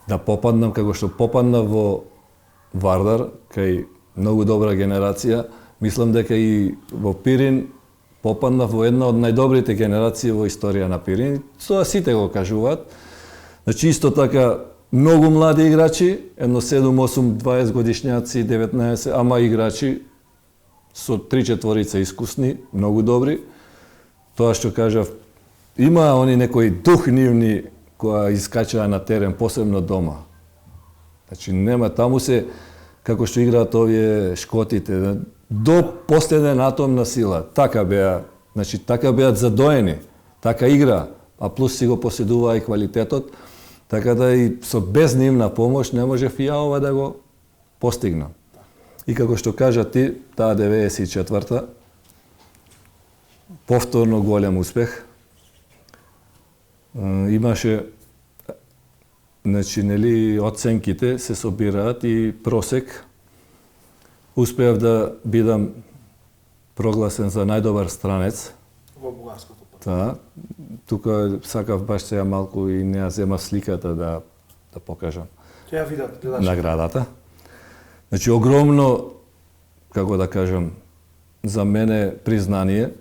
да попаднам како што попаднав во Вардар, кај многу добра генерација. Мислам дека и во Пирин попаднав во една од најдобрите генерации во историја на Пирин. Тоа сите го кажуваат. Значи исто така многу млади играчи, едно 7-8, 20 годишњаци, 19, ама играчи со 3-4 искусни, многу добри. Тоа што кажав, има они некои дух нивни која искачаа на терен, посебно дома. Значи нема, таму се, како што играат овие шкотите, до последен атом на сила. Така беа, значи така беа задоени, така игра, а плюс си го поседуваа и квалитетот, така да и со без нивна помош не можев и ја ова да го постигнам. И како што кажа ти, таа 94-та, повторно голем успех. Имаше, значи, нели, оценките се собираат и просек. Успеав да бидам прогласен за најдобар странец. Во бугарското прво. Да. Тука сакав баш сега малку и не ја земав сликата да покажам. Ќе ја видат гледачите. Наградата. Значи, огромно, како да кажам, за мене признание.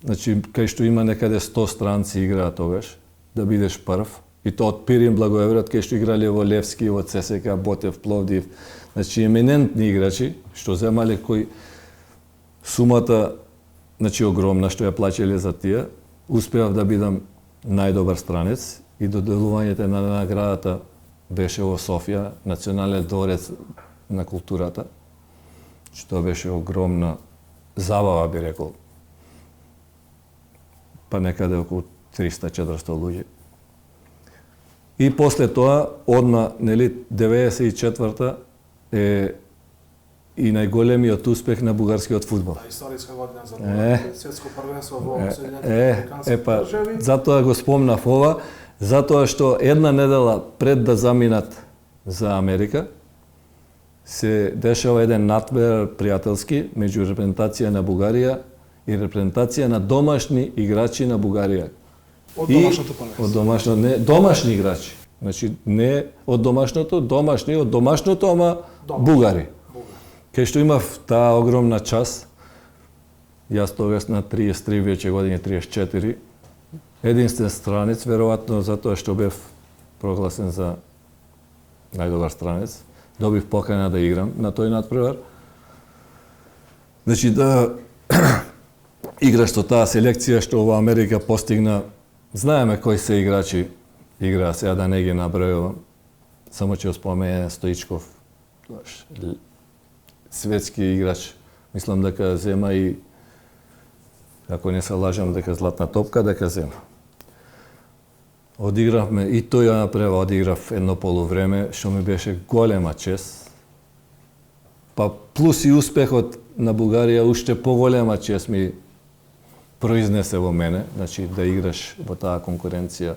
Значи, кај што има некаде 100 странци играат тогаш, да бидеш прв. И тоа од Пирин, Благоевград, кај што играле во Левски, во ЦСКА, Ботев, Пловдив. Значи, еминентни играчи, што земале кои сумата, значи, огромна, што ја плачеле за тие. Успеав да бидам најдобар странец и доделувањето на наградата беше во Софија, Национален дворец на културата, што беше огромна забава, би рекол. Па некаде околу 300-400 луѓе. И после тоа, одма, нели, 94-та е и најголемиот успех на бугарскиот фудбал. Да, историска година за светско првенство во Соединетите Американски држави. Затоа го спомнав ова, затоа што една недела пред да заминат за Америка, се дешава еден надвер пријателски меѓу репрезентација на Бугарија и репрезентација на домашни играчи на Бугарија. Од домашното првенство. Од домашно, не, домашни играчи. Значи, не од домашното, домашни, од домашното, ама бугари. Кај што имав таа огромна час, јас тогаш на 33 веќе години, 34, единствен странец, веројатно затоа што бев прогласен за најдобар странец, добив покана да играм на тој надпревар. Значи да играш со таа селекција што во Америка постигна, знаеме кои се играчи играа, сега да не ги набројувам, само ќе спомене Стоичков, светски играч, мислам дека зема и, ако не се лажам, дека златна топка, дека зема. Одигравме, и тој ја направи, одиграв едно полувреме, што ми беше голема чест. Па плюс и успехот на Бугарија, уште поголема чест ми произнесе во мене, значи да играш во таа конкуренција.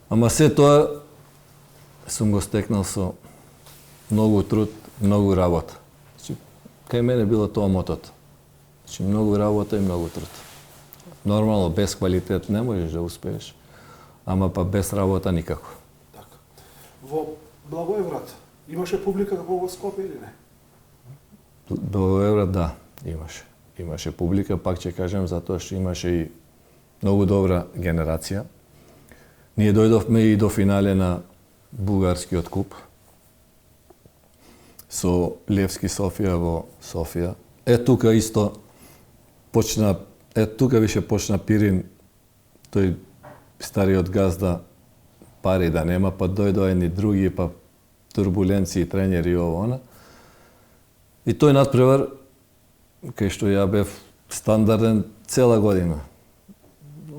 Ама се тоа сум го стекнал со многу труд, многу работа. Значи, кај мене било тоа мотото. Значи, многу работа и многу труд. Нормално, без квалитет не можеш да успееш, ама па без работа никако. Така. Во Благоевград имаше публика како во Скопје или не? Благоевград, да, имаше. Имаше публика, пак ќе кажем, затоа што имаше и многу добра генерација. Ние дојдовме и до финале на бугарскиот куп со Левски Софија во Софија. Тука исто почна, тука више почна Пирин, тој стариот газда, пари да нема, па дојдоа едни други, па турбуленции, тренери, ово, она. И тој надпревар, кај што ја бев стандарден цела година.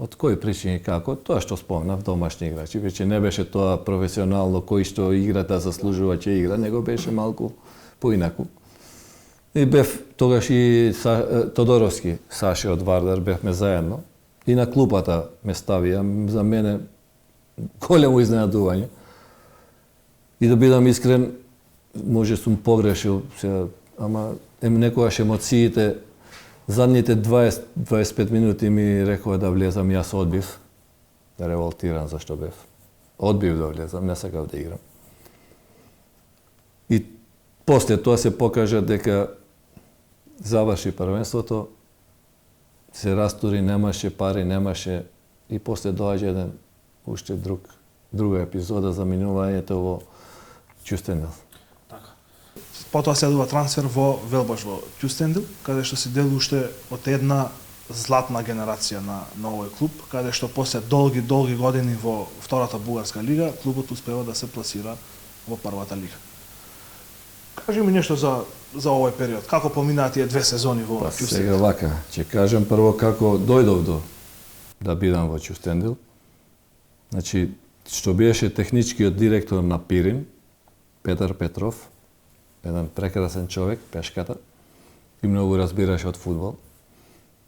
Од кои причини како? Тоа што спомнав, домашни играчи. Веќе не беше тоа професионално, кој што игра да заслужува ќе игра, него беше малку поинаку. И бев тогаш и Тодоровски, Саше од Вардар, бевме заедно. И на клупата ме ставија, за мене големо изненадување. И да бидам искрен, може сум погрешил, ама некогаш емоциите, задните 20-25 минути ми рекоа да влезам, јас одбив, да револтирам зашто бев. Одбив да влезам, не сакав да играм. И после тоа се покажа дека заврши првенството, се растури, немаше пари, немаше, и после доаѓа еден уште друга епизода за минувањето во Кюстендил. Така. Потоа следува трансфер во Велбаш во Кюстендил, каде што се дели уште од една златна генерација на овој клуб, каде што после долги години во втората бугарска лига, клубот успева да се пласира во првата лига. Кажи ми нешто за овој период. Како поминаа тие 2 сезони во Кюстендил? Сега вака, ќе кажем прво како дојдов да бидам во Кюстендил. Значи, што беше техничкиот директор на Пирин, Петар Петров, еден прекрасен човек, пешката, и многу разбираше од фудбал.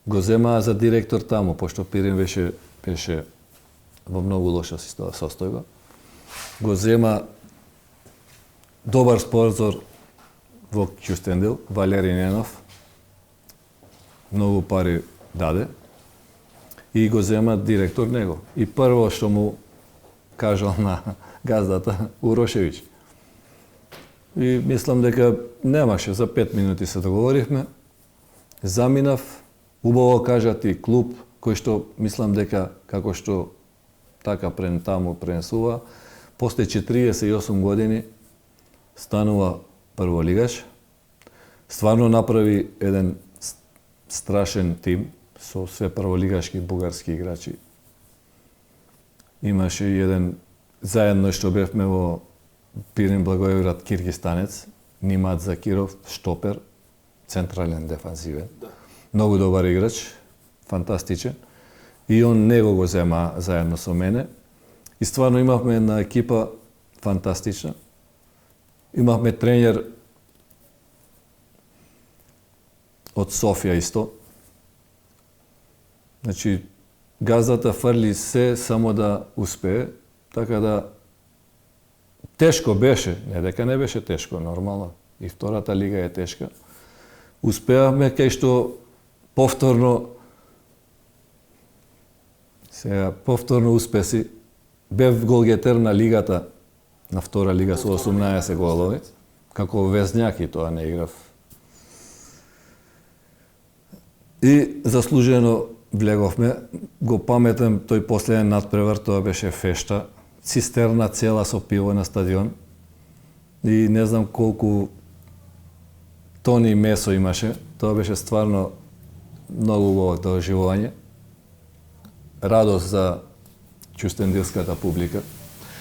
Го земаа за директор таму, пошто Пирин беше во многу лоша состојба. Го зема добар спонзор во Кюстендил, Валери Ненов, многу пари даде, и го зема директор него. И прво што му кажал на газдата, Урошевиќ. И мислам дека немаше, за 5 минути се договоривме, заминав, убаво кажа ти клуб, кој што мислам дека како што така таму пренесува, после 48 години станува прволигаш, стварно направи еден страшен тим со све прволигашки бугарски играчи. Имаше и еден, заедно што бевме во Пирин Благоевград, киргистанец, Нимат Закиров, штопер, централен дефанзивен. Да. Многу добар играч, фантастичен. И он него го зема заедно со мене. И стварно имавме една екипа фантастична. Имавме тренер од Софија исто. Значи, газдата фрли се само да успее, така да тешко беше, не дека не беше тешко, нормално. И втората лига е тешка. Успеавме кај што повторно успеси. Бев голгетер на лигата, на втора лига со 18 голови. Како везњак и тоа не играв. И заслужено влеговме. Го паметам тој последен надпревар, тоа беше фешта. Цистерна цела со пиво на стадион. И не знам колку тони месо имаше. Тоа беше стварно многу убаво доживување. Радост за кюстендилската публика.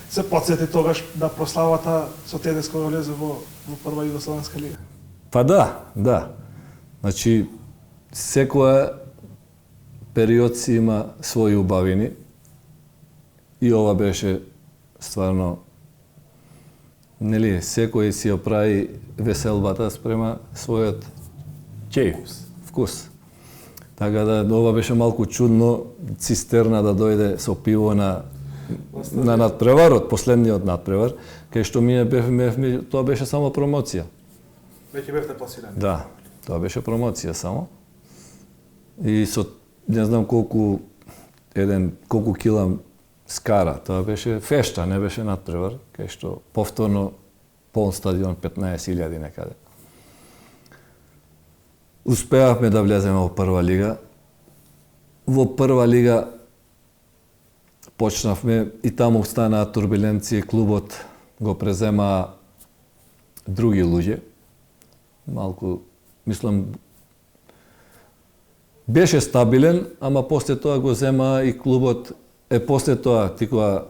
Се подсети тогаш на прославата со Тедеско да влезе во прва Југословенска лига? Па да. Значи, секоја период си има своји убавини и ова беше стварно, нели, секој си ја прави веселбата спрема својот ќејф, вкус. Така да ова беше малку чудно, цистерна да дојде со пиво на надпреварот, последниот надпревар, кај што ние бевме, тоа беше само промоција. Веќе бевте пласирани? Да, тоа беше промоција само. И со не знам колку кила скара, тоа беше фешта, не беше надпревар, кај што повторно полн стадион 15.000 некаде. Успеавме да влеземе во прва лига. Во прва лига почнавме и таму станаа турбуленции, клубот го презема други луѓе. Малку, мислам, беше стабилен, ама после тоа го зема и клубот. После тоа, тикога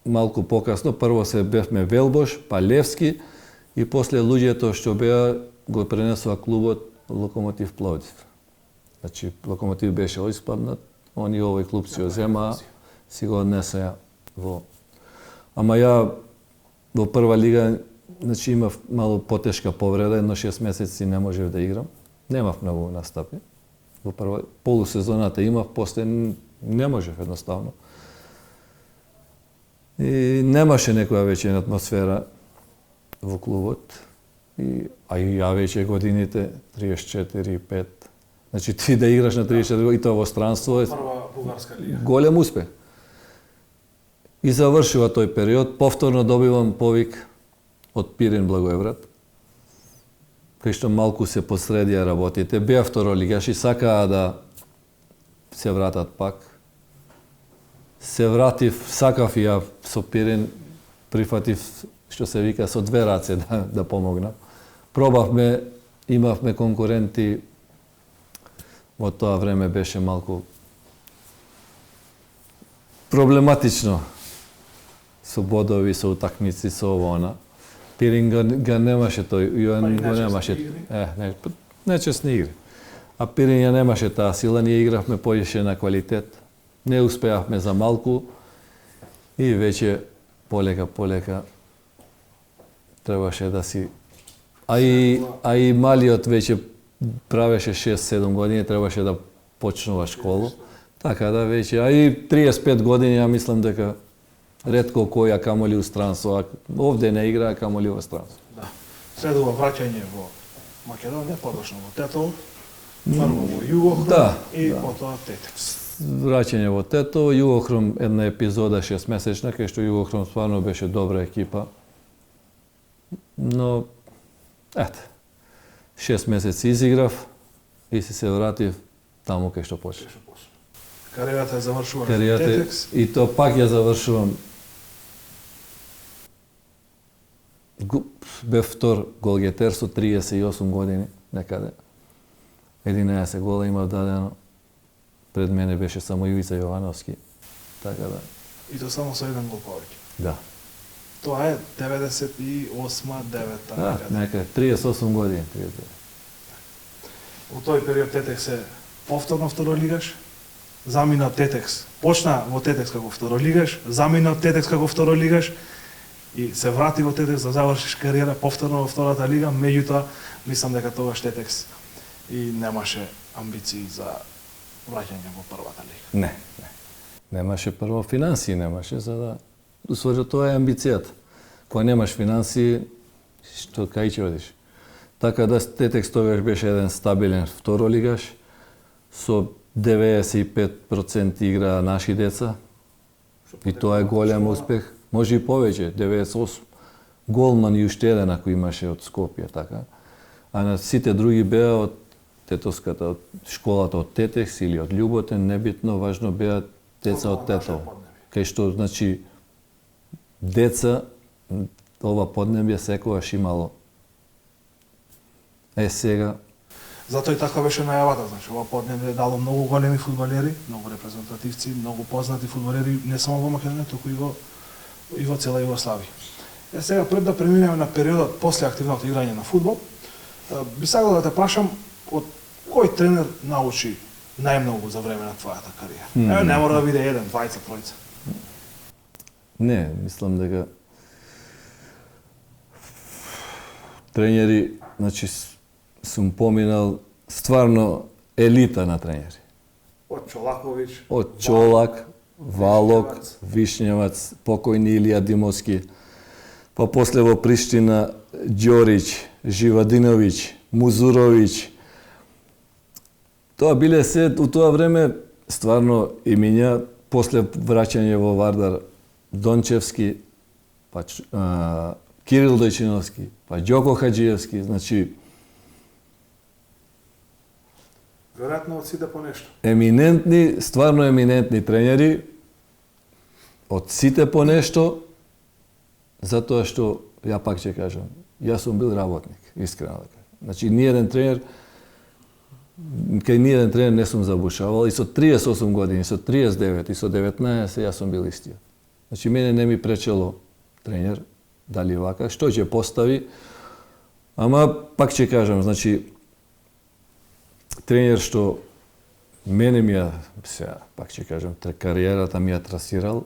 малку покасно, прво се бевме Велбош, па Левски, и после луѓето што беа го пренесува клубот Локомотив Пловдив. Значи, Локомотив беше испаднат, они овој клуб си го зема, си го однесеа во... Ама ја во прва лига, значи имав мало потешка повреда, едно 6 месеци не можев да играм. Немав многу настапи. Во прва полусезоната имав, после не можев едноставно. И немаше некоја веќе атмосфера во клубот. А и ја веќе годините 34-5. Значи ти да играш на 34 години и тоа во странство е Прва бугарска лига. голем успех. И завршува тој период, повторно добивам повик од Пирин Благоевград, кај што малку се посредија работите. Беа второлигаши, сакаа да се вратат пак. Се вратив, сакав и ја со Пирин, прифатив, што се вика, со две раце да помогнам. Пробавме, имавме конкуренти, во тоа време беше малку проблематично со бодови, со утакмици, со ово. Пирин го немаше тој, Јоан го немаше. Нечесни игри. А Пирин ја немаше таа сила, ние игравме поише на квалитет. Не успеавме за малку и веќе полека требаше да си... А и малиот веќе правеше 6-7 години, требаше да почнува школу. Така да веќе, а и 35 години, ја мислам дека ретко кој, а камоли у странство, овде не игра, а камоли во странство. Да. Следува враќање во Македонија, подошно во Тетово, прво во Југохром и потоа Тетекс. Враќање во Тетово, Југохром една епизода 6 месечна, кај што Југохром стварно беше добра екипа. Но, 6 месеци изиграв и се вратив таму кај што почнав. Кариерата ја завршува во Тетекс. И то пак ја завршувам. Бев втор голгетер со 38 години некаде. 11 гола имав дадено. Пред мене беше само Ивица Јовановски. Така да. И то само со еден гол повеќе. Да. Тоа е 98-9 Да, некаде 38 години. Во тој период Тетекс е повторно второлигаш. Замина Тетекс. Почна во Тетекс како второлигаш, замина Тетекс како второлигаш и се врати во Тетекс да завршиш кариера повторно во втората лига, меѓутоа мислам дека тогаш Тетекс и немаше амбиции за враќање во првата лига. Не. Немаше прво финансии, немаше за да усвојаш, тоа е амбицијата. Кога немаш финансии, што кај ќе одиш? Така да Тетекс тогаш беше еден стабилен второлигаш со 95% играа наши деца. И тоа е голем успех. Може и повеќе, 98. Голман и уште еден ако имаше од Скопје, така. А на сите други беа од тетовската, од школата од Тетекс или од Љуботен, небитно, важно беа деца од Тетово. Кај што, значи, деца, ова поднебје секогаш имало. Сега, Затоа и така беше најавата, значи ова поднебје дало многу големи фудбалери, многу репрезентативци, многу познати фудбалери не само во Македонија, туку и во цела Југославија. Сега пред да преминеме на периодот после активното играње на фудбал, би сакал да те прашам од кој тренер научи најмногу за време на твојата кариера? Не мора да биде еден, двајца, тројца. Не, мислам дека тренери, значи сум поминал стварно елита на тренери. Од Чолаковиќ, Од Чолак, Валок, Вишњевац, покојни Илија Димовски, па после во Приштина Ѓорич, Живадиновиќ, Музуровиќ. Тоа биле се у тоа време стварно имиња, после враќање во Вардар Дончевски, па Кирил Дојчиновски, па Ѓоко Хаџиевски, значи веројатно од сите по нешто. еминентни, стварно еминентни тренери, од сите по нешто, затоа што, ја пак ќе кажам, јас сум бил работник, искрено да кажам. Значи, кај ниеден тренер не сум забушавал, и со 38 години, и со 39, и со 19, јас сум бил истиот. Значи, мене не ми пречело тренер, дали вака, што ќе постави, ама пак ќе кажам, значи, тренер што мене ми ја, сега, пак ќе кажам, кариерата ми ја трасирал,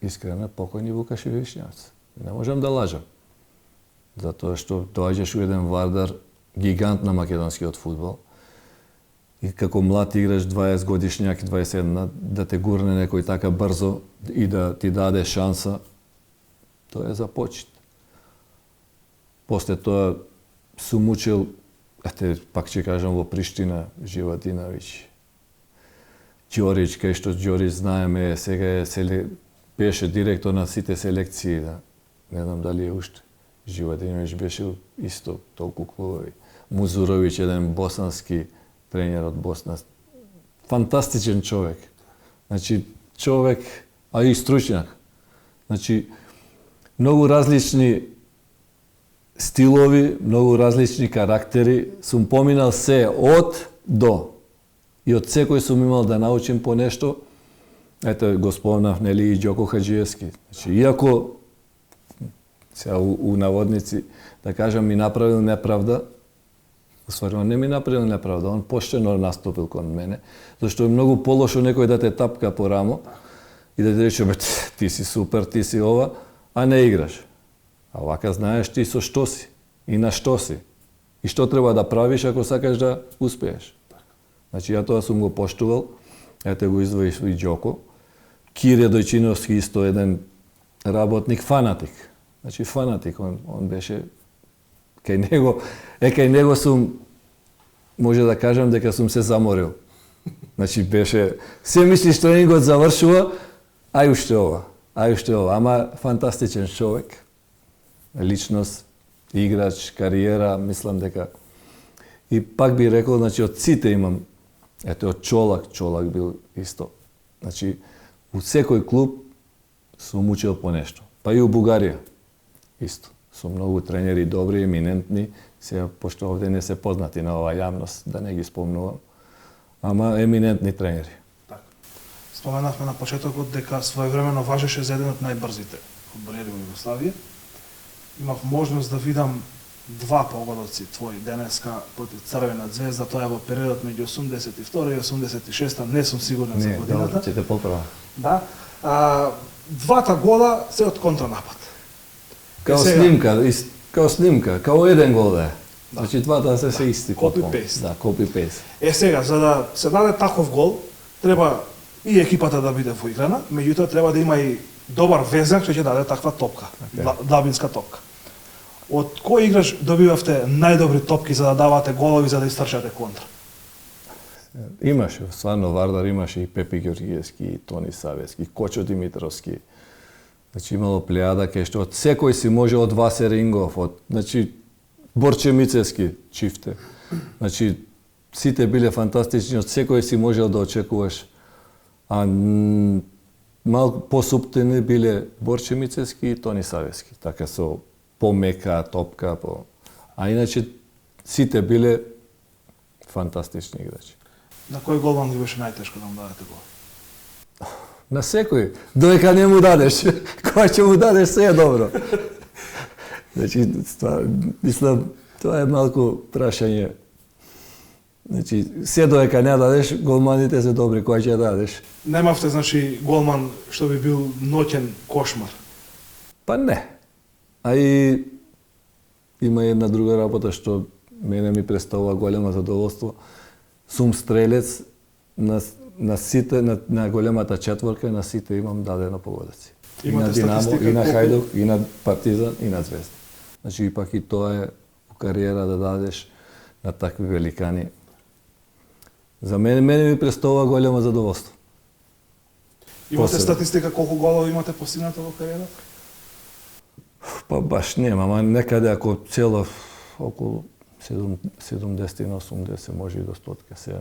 искрено, покојни Вукаш Вишњевец. Не можам да лажам. Затоа што доаѓаш у еден Вардар, гигант на македонскиот фудбал, и како млад играч 20 годишњак, 21, да те гурне некој така брзо и да ти даде шанса, тоа е за почит. После тоа сум учил, пак ќе кажам, во Приштина, Живатиновиќ, Ѓорич, кај што Ѓорич знаеме, сега беше директор на сите селекции, да. Не знам дали е уште. Живатиновиќ беше исто толку клубови. Музуровиќ, еден босански тренер од Босна. Фантастичен човек. Значи, човек, а и стручњак. Значи, многу различни стилови, многу различни карактери. Сум поминал се од до. И од секој сум имал да научим по нешто. Ето, го спомнав, нели, и Ѓоко Хаџиевски. Значи, иако, сега у наводници, да кажам, ми направил неправда, Стварно не ми направил неправда, он поштено наступил кон мене, зашто е многу полошо некој да те тапка по рамо и да ти рече, ти си супер, ти си ова, а не играш. А вака знаеш ти со што си и на што си. И што треба да правиш ако сакаш да успееш. Значи, ја тоа сум го поштувал, ете го издвоиш и Ѓоко. Кире Дојчиновски исто еден работник, фанатик. Значи, фанатик, он беше кај него сум, може да кажам дека сум се заморил. Значи беше, се мисли што тренингот завршува, ај уште ова, ама фантастичен човек, личност, играч, кариера, мислам дека. И пак би рекол, значи од сите имам, ето од Чолак бил исто. Значи, у секој клуб сум учил по нешто, па и у Бугарија исто. Со многу тренери добри, еминентни, сега, пошто овде не се познати на оваа јавност, да не ги спомнувам, ама еминентни тренери. Так. Споменавме на почетокот дека своевремено важеше за еден од најбрзите фудбалери во Југославија. Имав можност да видам два погодоци твои денеска против Црвена звезда, тоа е во периодот меѓу 82 и 86, не сум сигурен за годината. Не, ќе те поправам. Да. Двата гола се од контранапад. Као снимка, као еден гол да е. Значи двата се исти. Copy-paste. Да, copy-paste. Сега, за да се даде таков гол, треба и екипата да биде воиграна, меѓутоа треба да има и добар везак што ќе даде таква топка, длабинска топка. Од кој играч добивавте најдобри топки за да давате голови за да истрчате контра? Имаше, стварно Вардар имаше и Пепи Ѓорѓиевски, и Тони Савески, Кочо Димитровски. Значи имало плејада кај што од секој си може, од Васе Рингов, значи Борче Мицевски, Чифте. Значи сите биле фантастични, од секој си можел да очекуваш. А малку посуптени биле Борче Мицевски и Тони Савески, така со помека топка, а иначе сите биле фантастични играчи. На кој голман ги беше најтешко да му дадете гол? На секој, додека не му дадеш. Кога ќе му дадеш, се е добро. Значи, мислам, тоа е малку прашање. Значи, се додека не дадеш, голманите се добри, кога ќе дадеш. Немавте, значи, голман што би бил ноќен кошмар? Па не. А и има една друга работа што мене ми представува големо задоволство. Сум стрелец на сите, на големата четворка, на сите имам дадено погодици. И на Динамо, и на Хајдук, и на Партизан, и на Звезда. Значи, ипак и тоа е у кариера да дадеш на такви великани. За мене ми представува големо задоволство. Имате статистика колку голови имате постигнато во кариерата? Па баш нема, ама некаде ако цело околу 70 на 80 може и до 100.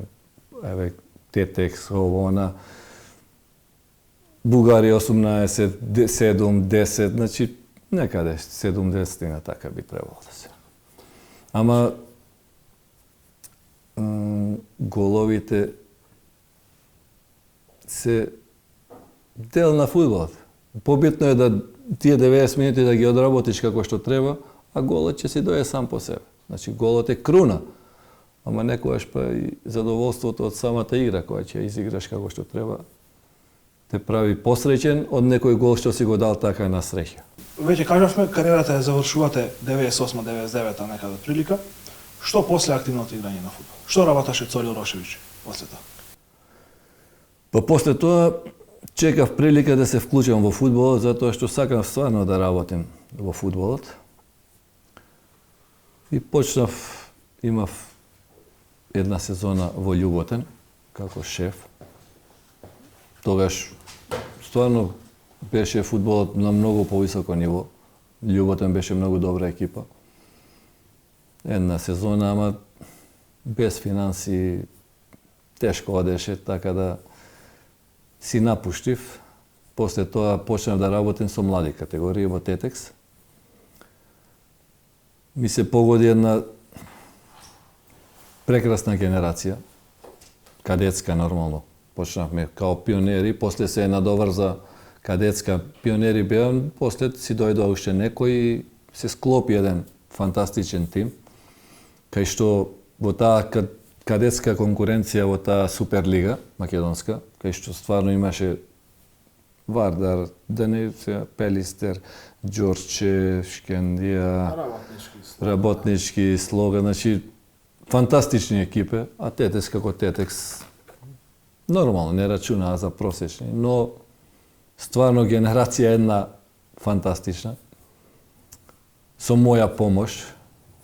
Еве, Тетекс, ово, она. Бугарија 18, 7, 10, значи некаде 70 така би требало да се. Ама головите се дел на фудбалот. Побитно е да тие 90 минути да ги одработиш како што треба, а голот ќе си дојде сам по себе. Значи голот е круна. Ама некогаш па и задоволството од самата игра која ќе изиграш како што треба те прави посреќен од некој гол што си го дал така на среќа. Веќе кажавме, кариерата ја завршувате 98-99 некаде прилика. Што после активното играње на фудбал? Што работеше Цоли Урошевиќ после тоа? Па после тоа чекав прилика да се вклучам во фудбалот затоа што сакам стварно да работам во фудбалот. И имав една сезона во Љуботен како шеф. Тогаш стварно беше фудбалот на многу повисоко ниво. Љуботен беше многу добра екипа. Една сезона, ама без финанси тешко одеше, така да си напуштив. После тоа почнав да работам со млади категории во Тетекс. Ми се погоди една прекрасна генерација, кадетска нормално. Почнавме као пионери, после се надоврза кадетска пионери беа, после си дојдоа уште некои и се склопи еден фантастичен тим, кај што во таа кадетска конкуренција во таа Суперлига македонска, кај што стварно имаше Вардар, Пелистер, Ѓорче, Шкендија, Работнички, Слога, значи фантастични екипи, а Тетекс како Тетекс нормално не рачунаа за просечни, но стварно генерација една фантастична. Со моја помош,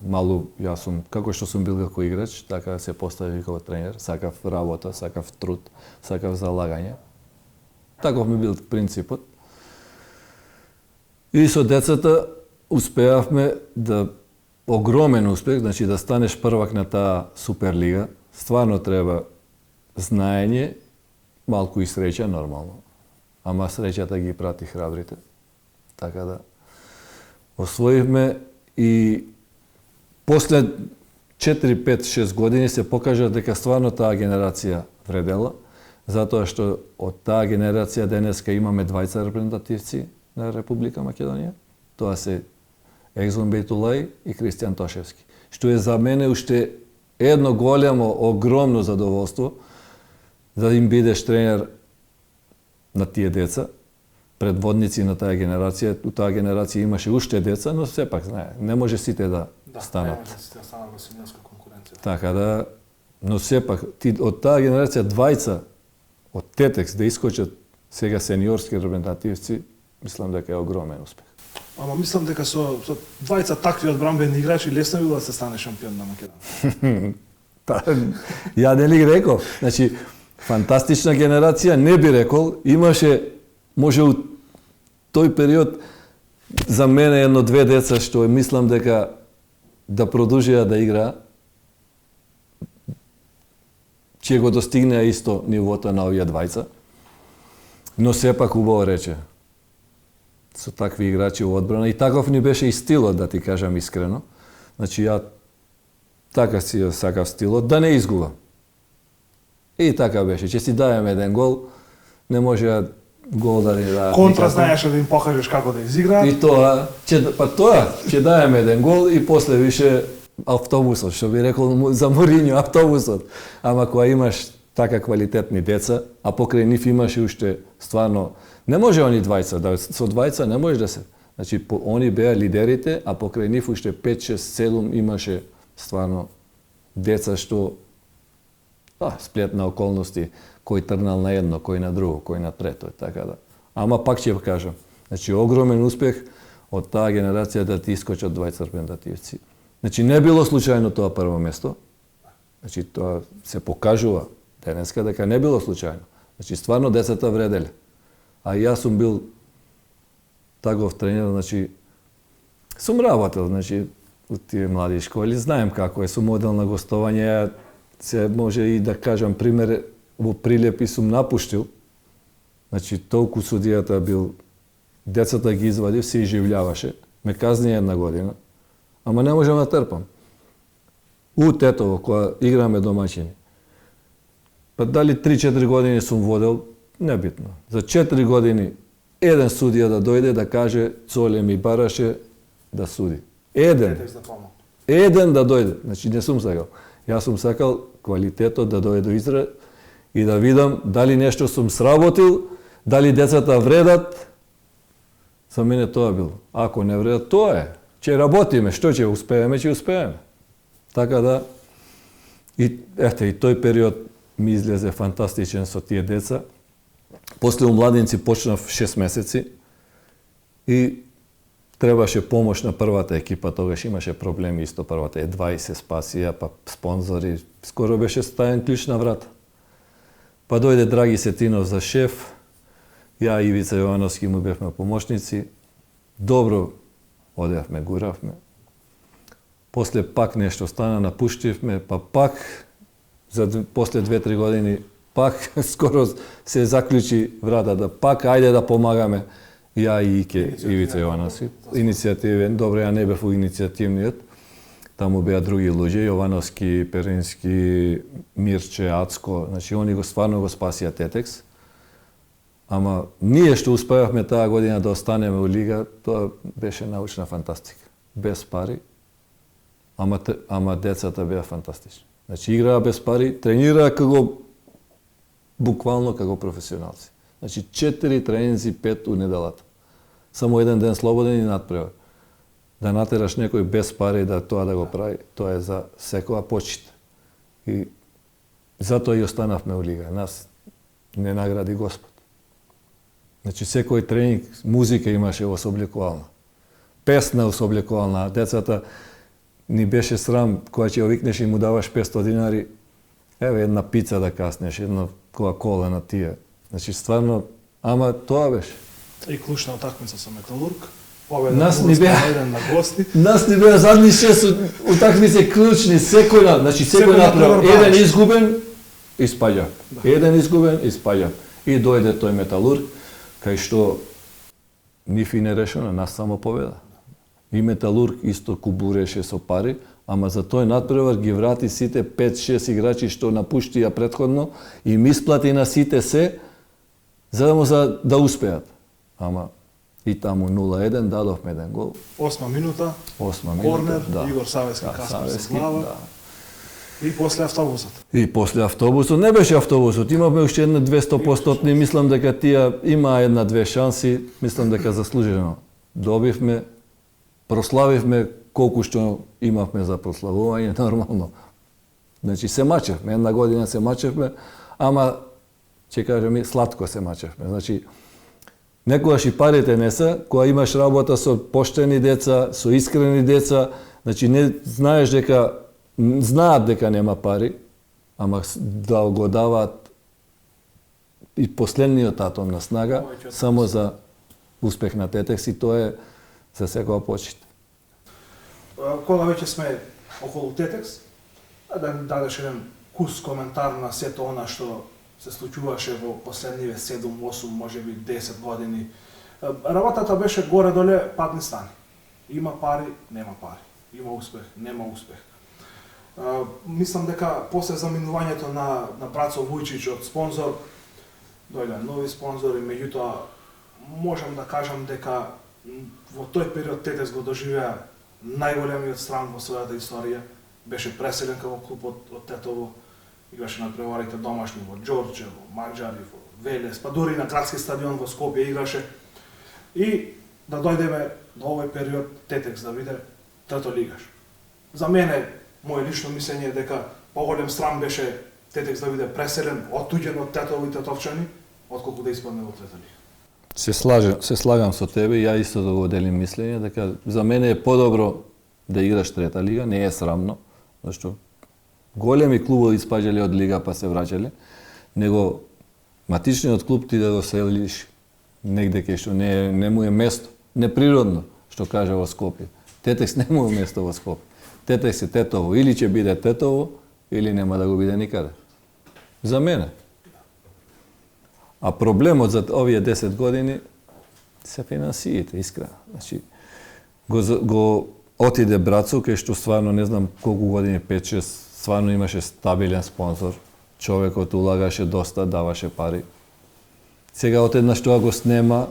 малу јас сум, како што сум бил како играч, така се постави како тренер, сакав работа, сакав труд, сакав залагање. Таков ми бил принципот. И со децата успеавме да огромен успех, значи да станеш првак на таа Суперлига, стварно треба знаење, малку и среќа нормално. Ама среќата ги прати храбрите. Така да освоивме и после 4, 5, 6 години се покажа дека стварно таа генерација вредела, затоа што од таа генерација денеска имаме двајца репрезентативци на Република Македонија. Тоа се Екзон Бейтулај и Кристијан Тошевски. Што е за мене уште едно големо, огромно задоволство да им бидеш тренер на тие деца, предводници на таа генерација. У таа генерација имаше уште деца, но сепак знае, не може сите да станат. Да, сите станат во силинска конкуренција. Така да, но сепак ти од таа генерација двајца од Тетекс да искочат сега сениорски репрезентативци, мислам дека е огромен успех. Ама мислам дека со двајца такви одбранбени играчи лесно било да се стане шампион на Македонија. Па, ја нели ги реков, значи фантастична генерација, не би рекол, имаше може у тој период за мене едно-две деца што мислам дека да продолжија да игра, ќе го достигнеа исто нивото на овие двајца, но сепак убаво рече со такви играчи во одбрана и таков ни беше и стилот, да ти кажам искрено. Значи ја така си ја сакав стилот, да не изгубам. И така беше, ќе си дајам еден гол, не може гол да ни дадат. Контра знаеше да им покажеш како да изиграат. И тоа, ќе дајам еден гол и после више автобусот, што би рекол за Моринјо, автобусот. Ама кога имаш така квалитетни деца, а покрај нив имаше уште стварно, не може они двајца, со двајца не може да се. Значи, они беа лидерите, а покрај нив уште 5, 6, 7 имаше стварно деца што сплет на околности, кој трнал на едно, кој на друго, кој на трето, така да. Ама пак ќе кажам, значи огромен успех од таа генерација да ти искочат двајца репрезентативци. Значи не било случајно тоа прво место. Значи тоа се покажува денеска дека не било случајно. Значи стварно децата вределе. А јас сум бил таков тренер, значи сум работел, значи у тие млади школи, знаем како е, сум модел на гостување, се може и да кажам пример, во Прилепи сум напуштил, Значи, толку судијата бил, децата ги извадив, се изживljаваше, ме казни 1 година, ама не можам да трпам. У Тетово, кога играме домаќини, па дали 3-4 години сум водел, небитно. За 4 години еден судија да дојде да каже Цоле ми бараше да суди. Еден да дојде. Значи не сум сакал. Јас сум сакал квалитетот да дојде до израј и да видам дали нешто сум сработил, дали децата вредат. За мене тоа било. Ако не вредат, тоа е. Ќе работиме, што ќе успееме, ќе успееме. Така да, и тој период ми излезе фантастичен со тие деца. После у младинци почнав 6 месеци и требаше помош на првата екипа, тогаш имаше проблеми исто првата. Едва и се спасија, па спонзори, скоро беше стаен клjuč на врата. Па дојде Драги Сетинов за шеф, ја и Ивица Јовановски му бевме помошници. Добро одевме, гуравме. После пак нешто стана, напуштивме, па пак после 2-3 години пак скоро се заклучи врата да пак ајде да помагаме. Ја и Ике, Ивица Јовановски. Иницијативен, добро, ја не бев у иницијативниот. Таму беа други луѓе, Јовановски, Перински, Мирче, Ацко, значи они стварно го спасија Тетекс. Ама ние што успеавме таа година да останеме у лига, тоа беше научна фантастика. Без пари, ама децата беа фантастични. Значи играа без пари, тренираа буквално како професионалци. Значи 4 тренинзи, 5 у неделата. Само еден ден слободен и надпревар. Да натераш некој без пари да тоа да го прави, тоа е за секоја почит. И затоа и останавме у лига. Нас не награди Господ. Значи секој тренинг, музика имаше во соблекувална. Песна во соблекувална. Децата ни беше срам, кога ќе овикнеш и му даваш 500 динари, еве една пица да каснеш, една кола на тие. Значи стварно, ама тоа беше. И клучна утакмица со Металург. Победа нас ни беа на гости. Нас ни беа задни 6 утакмици клучни, секој направо. Еден изгубен, испаѓа. Еден изгубен, испаѓа. И дојде тој Металург, кај што ниф и не решено, нас само победа. И Металург исто кубуреше со пари, ама за тој надпревар ги врати сите 5-6 играчи што напуштија претходно и им исплати на сите се, за да успеат. Ама и таму 0-1 дадовме еден гол. 8 минута, корнер, Игор Савески каска со глава. И после автобусот. И после автобусот, не беше автобусот, имавме уште една 200%, мислам дека тие има 1-2 шанси, мислам дека заслужено добивме, прославивме колку што имавме за прославување, нормално. Значи се мачевме, една година се мачевме, ама ќе кажем и сладко се мачевме. Значи некогаш и парите не се, кога имаш работа со поштени деца, со искрени деца, значи не знаеш знаат дека нема пари, ама да го даваат и последниот атом на снага само за успех на Тетекс и тоа е за секоја почит. Кога веќе сме околу Тетекс, да дадеш еден кус коментар на сето она што се случуваше во последниве 7-8, можеби 10 години. Работата беше горе-доле падни стани. Има пари, нема пари. Има успех, нема успех. Мислам дека после заминувањето на Брацо Вујчич од спонзор, дојде нови спонзори, меѓутоа можам да кажам дека во тој период Тетекс го доживеа најголемиот срам во својата историја. Беше преселен како клуб од Тетово, играше на преварите домашни во Џорџево, Маđари, во Велес, па дури на градски стадион во Скопје играше. И да дојдеме до овој период Тетекс да биде трето лигаш. За мене, моје лично мислење е дека поголем срам беше Тетекс да биде преселен, оттуѓен од Тетово и тетовчани, отколку да испадне во трета лига. Се слагам со тебе, ја исто да го делим мислење, дека за мене е подобро да играш трета лига, не е срамно, зашто големи клубови испаѓале од лига па се враќале, него матичниот клуб ти да го селиш негде кај што не му е место, неприродно, што каже во Скопје. Тетекс не му е место во Скопје. Тетекс е Тетово, или ќе биде Тетово, или нема да го биде никаде. За мене. А проблемот за овие 10 години се финансиите, искрено. Значи, го отиде Брацо, кај што стварно не знам колку години, 5-6, стварно имаше стабилен спонзор. Човекот улагаше доста, даваше пари. Сега одеднаш тоа го снема.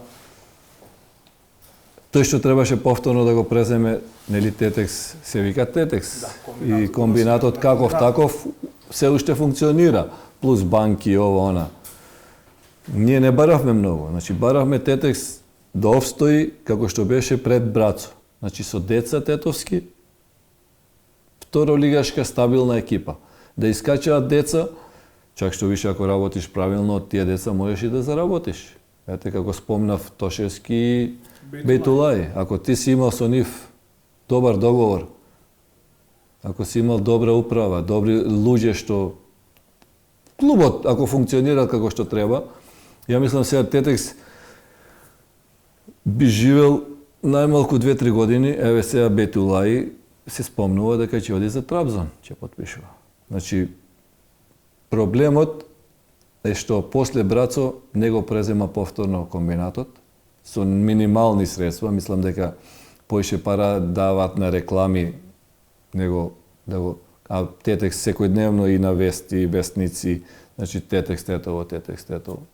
Тој што требаше повторно да го преземе, нели Тетекс, се вика Тетекс. Да, и комбинатот каков таков се уште функционира, плюс банки, ова, она. Ние не баравме многу, значи баравме Тетекс да обстои како што беше пред Брацо. Значи со деца тетовски, второлигашка стабилна екипа. Да искачаат деца, чак што више ако работиш правилно, од тие деца можеш и да заработиш. Ете како спомнав Тошевски, Бейтулај. Ако ти си имал со нив добар договор, ако си имал добра управа, добри луѓе што клубот ако функционира како што треба, ја мислам сега Тетекс би живел најмалку 2-3 години, еве сега Бейтулај се спомнува дека ќе оди за Трабзон, ќе потпишува. Значи, проблемот е што после Брацо не го презема повторно комбинатот, со минимални средства, мислам дека поише пара дават на реклами, него да го, а Тетекс секојдневно и на вести, и вестници, значи Тетекс тетово, Тетекс тетово.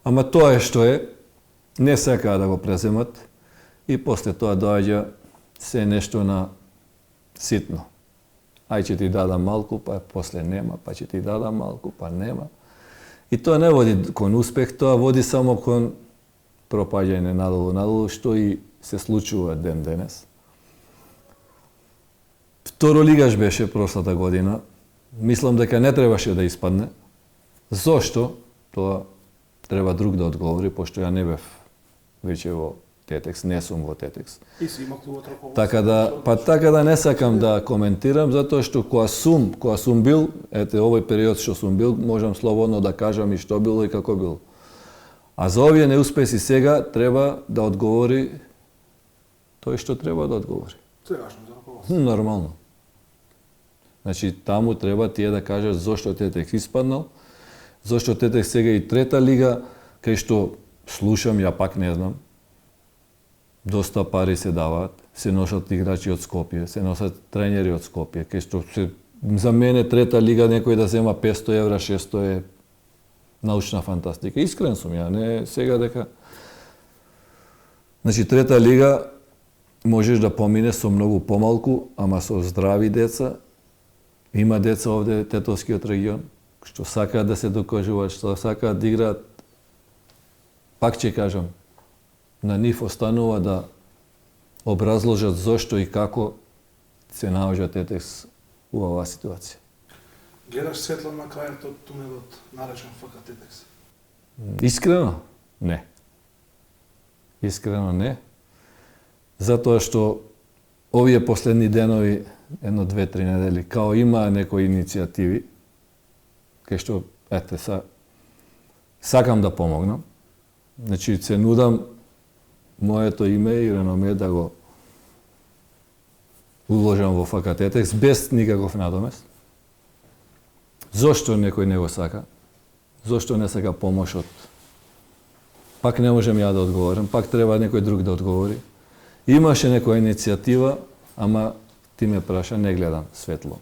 Ама тоа е што е, не сакаа да го преземат и после тоа доаѓа се нешто на ситно. Ај ќе ти дадам малку, па после нема, па ќе ти дадам малку, па нема. И тоа не води кон успех, тоа води само кон пропаѓање надолу, што и се случува ден денес. Второлигаш беше прошлата година. Мислам дека не требаше да испадне. Зошто? Тоа треба друг да одговори, пошто ја не бев веќе во Тетекс, не сум во Тетекс. И си има клубот раководство. Така да не сакам да коментирам, затоа што кога сум бил, ете овој период што сум бил, можам слободно да кажам и што било и како било. А за овие неуспеси сега треба да одговори тој што треба да одговори. Сегашно за раководство. Нормално. Значи, таму треба тие да кажат зошто Тетекс испаднал, зошто Тетекс сега и трета лига, кај што слушам, ја пак не знам, доста пари се даваат, се носат играчи од Скопје, се носат тренери од Скопје, кај што за мене трета лига некој да зема 500 евра, 600 е научна фантастика. Искрен сум ја, не сега дека... Значи, трета лига можеш да помине со многу помалку, ама со здрави деца. Има деца овде тетовскиот регион, што сакаат да се докажуваат, што сакаат да играат. Пак ќе кажам, на нив останува да образложат зошто и како се наоѓа Тетекс у оваа ситуација. Гледаш светло на крајот од тунелот, наречен ФК Тетекс? Искрено? Не. Искрено не. Затоа што овие последни денови, 1-2-3 недели, као има некои иницијативи, кај што, ете, сакам да помогнам. Значи, се нудам моето име и реноме да го уложам во ФК Тетекс без никаков надомест. Зошто некој не го сака? Зошто не сака помош од... Пак не можем ја да одговорам, пак треба некој друг да одговори. Имаше некоја иницијатива, ама ти ме праша, не гледам светло.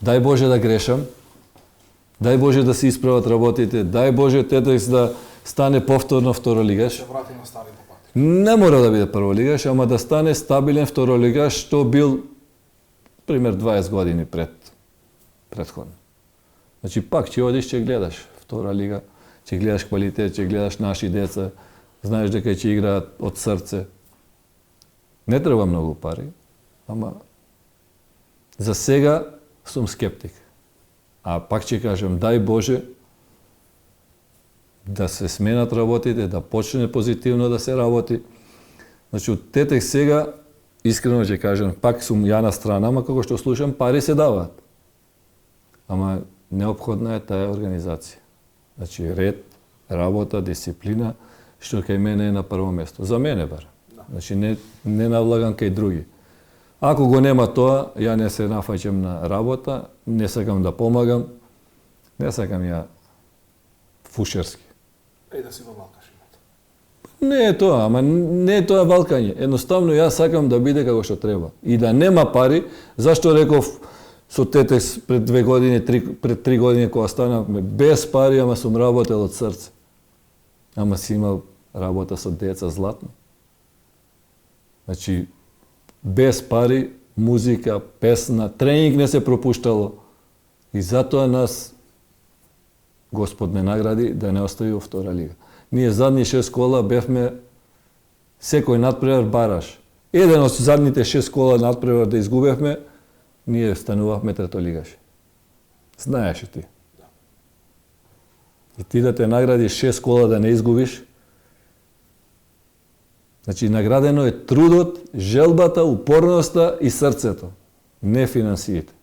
Дај Боже да грешам, дај Боже да се исправат работите, дај Боже Тетекс да стане повторно второлигаш. Се врати на старите пати. Не мора да биде прволигаш, ама да стане стабилен второлигаш, што бил, пример, 20 години предходно. Значи, пак ќе одиш, ќе гледаш втора лига, ќе гледаш квалитет, ќе гледаш наши деца, знаеш дека ќе играат од срце. Не треба многу пари, ама за сега сум скептик. А пак ќе кажем, дај Боже да се сменат работите, да почне позитивно да се работи. Значи, од Тетекс сега, искрено ќе кажем, пак сум ја на страна, ама како што слушам, пари се даваат. Ама неопходна е таа организација. Значи, ред, работа, дисциплина, што кај мене е на прво место. За мене бар. Значи, не навлагам кај други. Ако го нема тоа, ја не се нафаќам на работа, не сакам да помагам, не сакам ја фушерски. да си го валкаш името. Не е тоа, ама не е тоа валкање. Едноставно јас сакам да биде како што треба. И да нема пари, зашто реков со Тетекс пред 2 години, пред 3 години кога станавме без пари, ама сум работел од срце. Ама си имал работа со деца златно. Значи, без пари, музика, песна, тренинг не се пропуштало. И затоа нас Господ не награди да не остави во втора лига. Ние задни 6 кола бевме секој надпревар бараш. Еден од задните 6 кола надпревар да изгубевме, ние станувавме третолигаши. Знаеш и ти. И ти да те наградиш 6 кола да не изгубиш. Значи, наградено е трудот, желбата, упорноста и срцето. Не финансиите.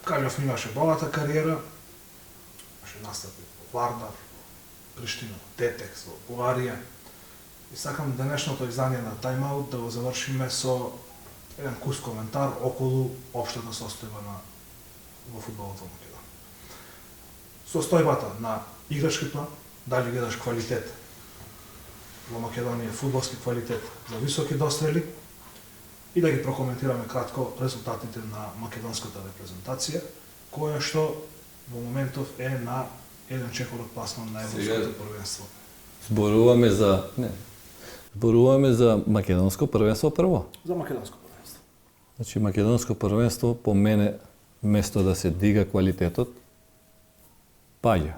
Калјов имаше богата кариера, имаше настапи во Вардар, Приштина, Тетекс, во Бугарија. И сакам денешното издание на Time Out да го завршиме со еден кус коментар околу општата состојба во фудбалот во Македонија. Состојбата на играчки план, дали гледаш квалитет во Македонија, фудбалски квалитет за високи дострели, и да ги прокоментираме кратко резултатите на македонската репрезентација, која што во моментов е на еден чекорот пласман на Европското првенство. Зборуваме за македонско првенство прво. За македонско првенство. Значи, македонско првенство по мене место да се дига квалитетот паѓа.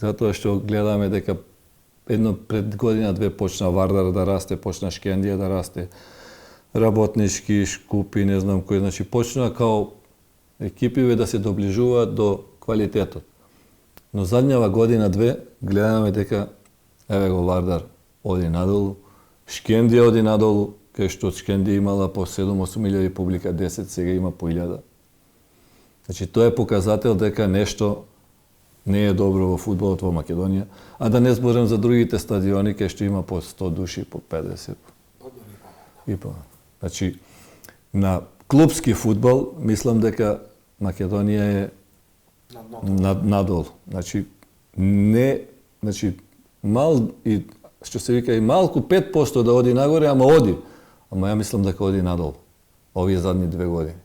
Затоа што гледаме дека едно пред година-две почна Вардар да расте, почна Шкендија да расте, работнички, Шкупи, не знам кој, значи почна као екипиве да се доближуваат до квалитетот. Но задњава година-две гледаме дека еве го Вардар оди надолу, Шкендија оди надолу, кај што Шкендија имала по 7-8 илјади публика, 10 сега има по 1000. Значи тоа е показател дека нешто не е добро во фудбалот во Македонија, а да не зборам за другите стадиони кај што има по 100 души, по 50. И по. Значи, на клубски фудбал, мислам дека Македонија е надолу. Значи, мал и што се вика и малку 5% да оди нагоре, ама оди. Ама ја мислам дека оди надолу. Овие задни 2 години.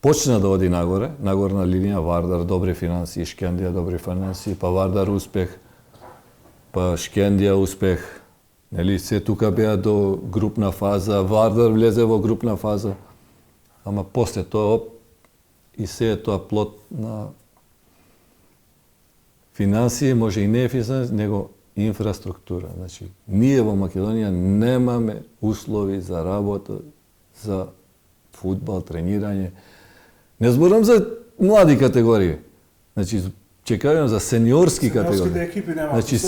Почна да оди нагоре, нагорна линија, Вардар добри финансии, Шкендија добри финансии, па Вардар успех, па Шкендија успех. Нели, се тука беа до групна фаза, Вардар влезе во групна фаза, ама после тоа и се е тоа плод на финансии, може и не е финансии, него инфраструктура. Значи, ние во Македонија немаме услови за работа, за фудбал, тренирање. Не зборам за млади категории. Значи, ќе кажам за сениорски категории. Сениорските екипи нема. Значи,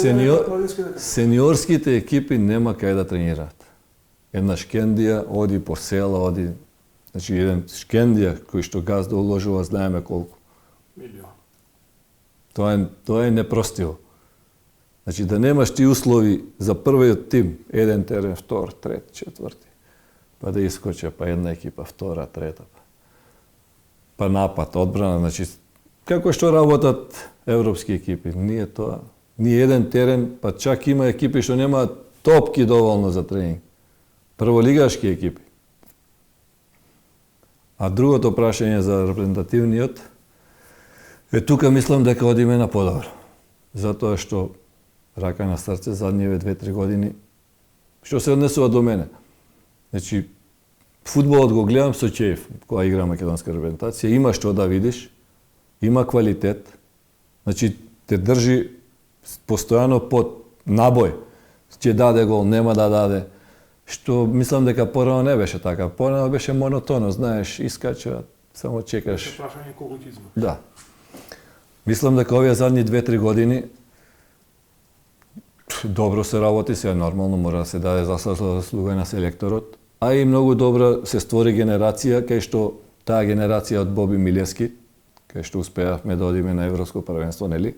сениорските екипи нема кај да тренираат. Една Шкендија оди по села, оди... Значи, еден Шкендија, кој што газда уложува, знаеме колку. Милион. Тоа е непростиво. Значи, да немаш ти услови за првиот тим, еден терен, втор, трет, четврти, па да искоча, па една екипа, втора, трета, па напад, одбрана, значи, како што работат европски екипи, ние тоа. Ние еден терен, па чак има екипи што немаат топки доволно за тренинг. Прволигашки екипи. А другото прашање за репрезентативниот, тука мислам дека одиме на подобро. Затоа што рака на срце задниве 2-3 години, што се однесува до мене. Значи, фудбалот го гледам со чејф, кога игра македонска репрезентација, има што да видиш, има квалитет, значи те држи постојано под набој, ќе даде гол, нема да даде, што мислам дека порано не беше така, порано беше монотоно, знаеш, искача, само чекаш. Беше прашање колку ќе изгубиш. Да. Мислам дека овие задни 2-3 години добро се работи, се нормално мора да се даде заслуга на селекторот, а и многу добра се створи генерација, кај што таа генерација од Боби Милевски, кај што успеавме да одиме на Европско првенство, нели?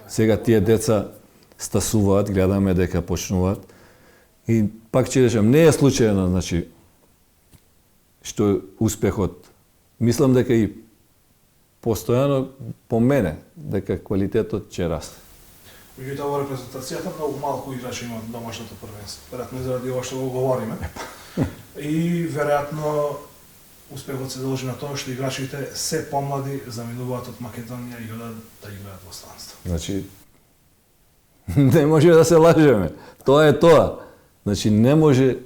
Сега тие деца стасуваат, гледаме дека почнуваат. И пак ќе речам, не е случајно, значи, што успехот, мислам дека и постојано по мене дека квалитетот ќе расте. Меѓутоа во репрезентацијата многу малку играчи има домашното првенство. Веројатно заради ова што го говориме. И веројатно успехот се дължи на тоа што играчите се помлади заминуваат од Македонија и одат да играат во странство. Значи, не може да се лажеме. Тоа е тоа. Значи, не може...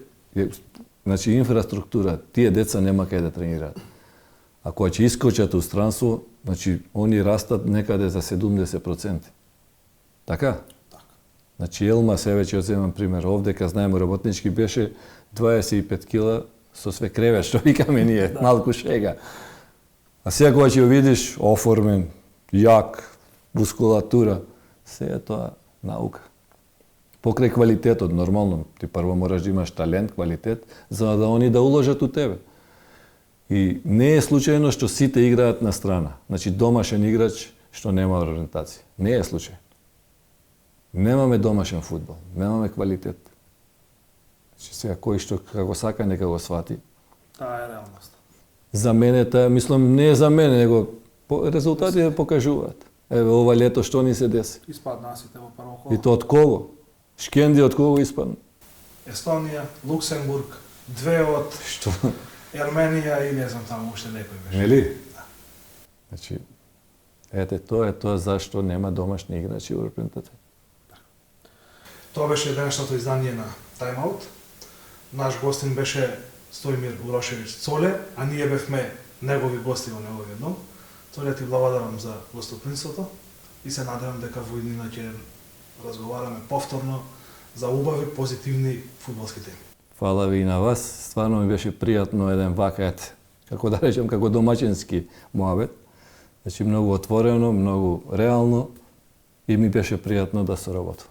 Значи, инфраструктура, тие деца нема кај да тренираат. А кога ќе искочат у странство, значи, они растат некаде за 70%. Така? Така. Значи, Елма себе ќе одземам пример. Овдека, знаеме, работнички беше 25 кила со све кревет, што викаме ние, малку шега. А сега кога ќе го видиш оформен, јак, мускулатура, се е тоа наука. Покрај квалитетот, нормално, ти прво мораш да имаш талент, квалитет, за да они да уложат у тебе. И не е случајно што сите играат на страна. Значи, домашен играч што нема ориентација. Не е случај. Немаме домашен фудбал, немаме квалитет. Значи, сега кој што како сака нека го свати. Таа е реалност. За мене таа, мислам, не е за мене, него резултатите покажуваат. Еве ова лето што ни се деси. Испаднаа сите во прво коло. И тоа од кого? Шкенди од кого испадна? Естонија, Луксембург, две од Што? Ерменија и не знам таму уште некој беше. Нели? Значи, ете, тоа е тоа зашто нема домашни играчи во репрезентација. Тоа беше денешното издание на Time Out. Наш гостин беше Стоимир Урошевич Цоле, а ние бевме негови гости во неговиот дом. Цоле, ти благодарам за гостопринството и се надевам дека во иднина ќе разговараме повторно за убави, позитивни фудбалски теми. Фала ви и на вас. Стварно ми беше пријатно еден вака, како да речем, како домаќински муабет. Значи, многу отворено, многу реално и ми беше пријатно да соработам.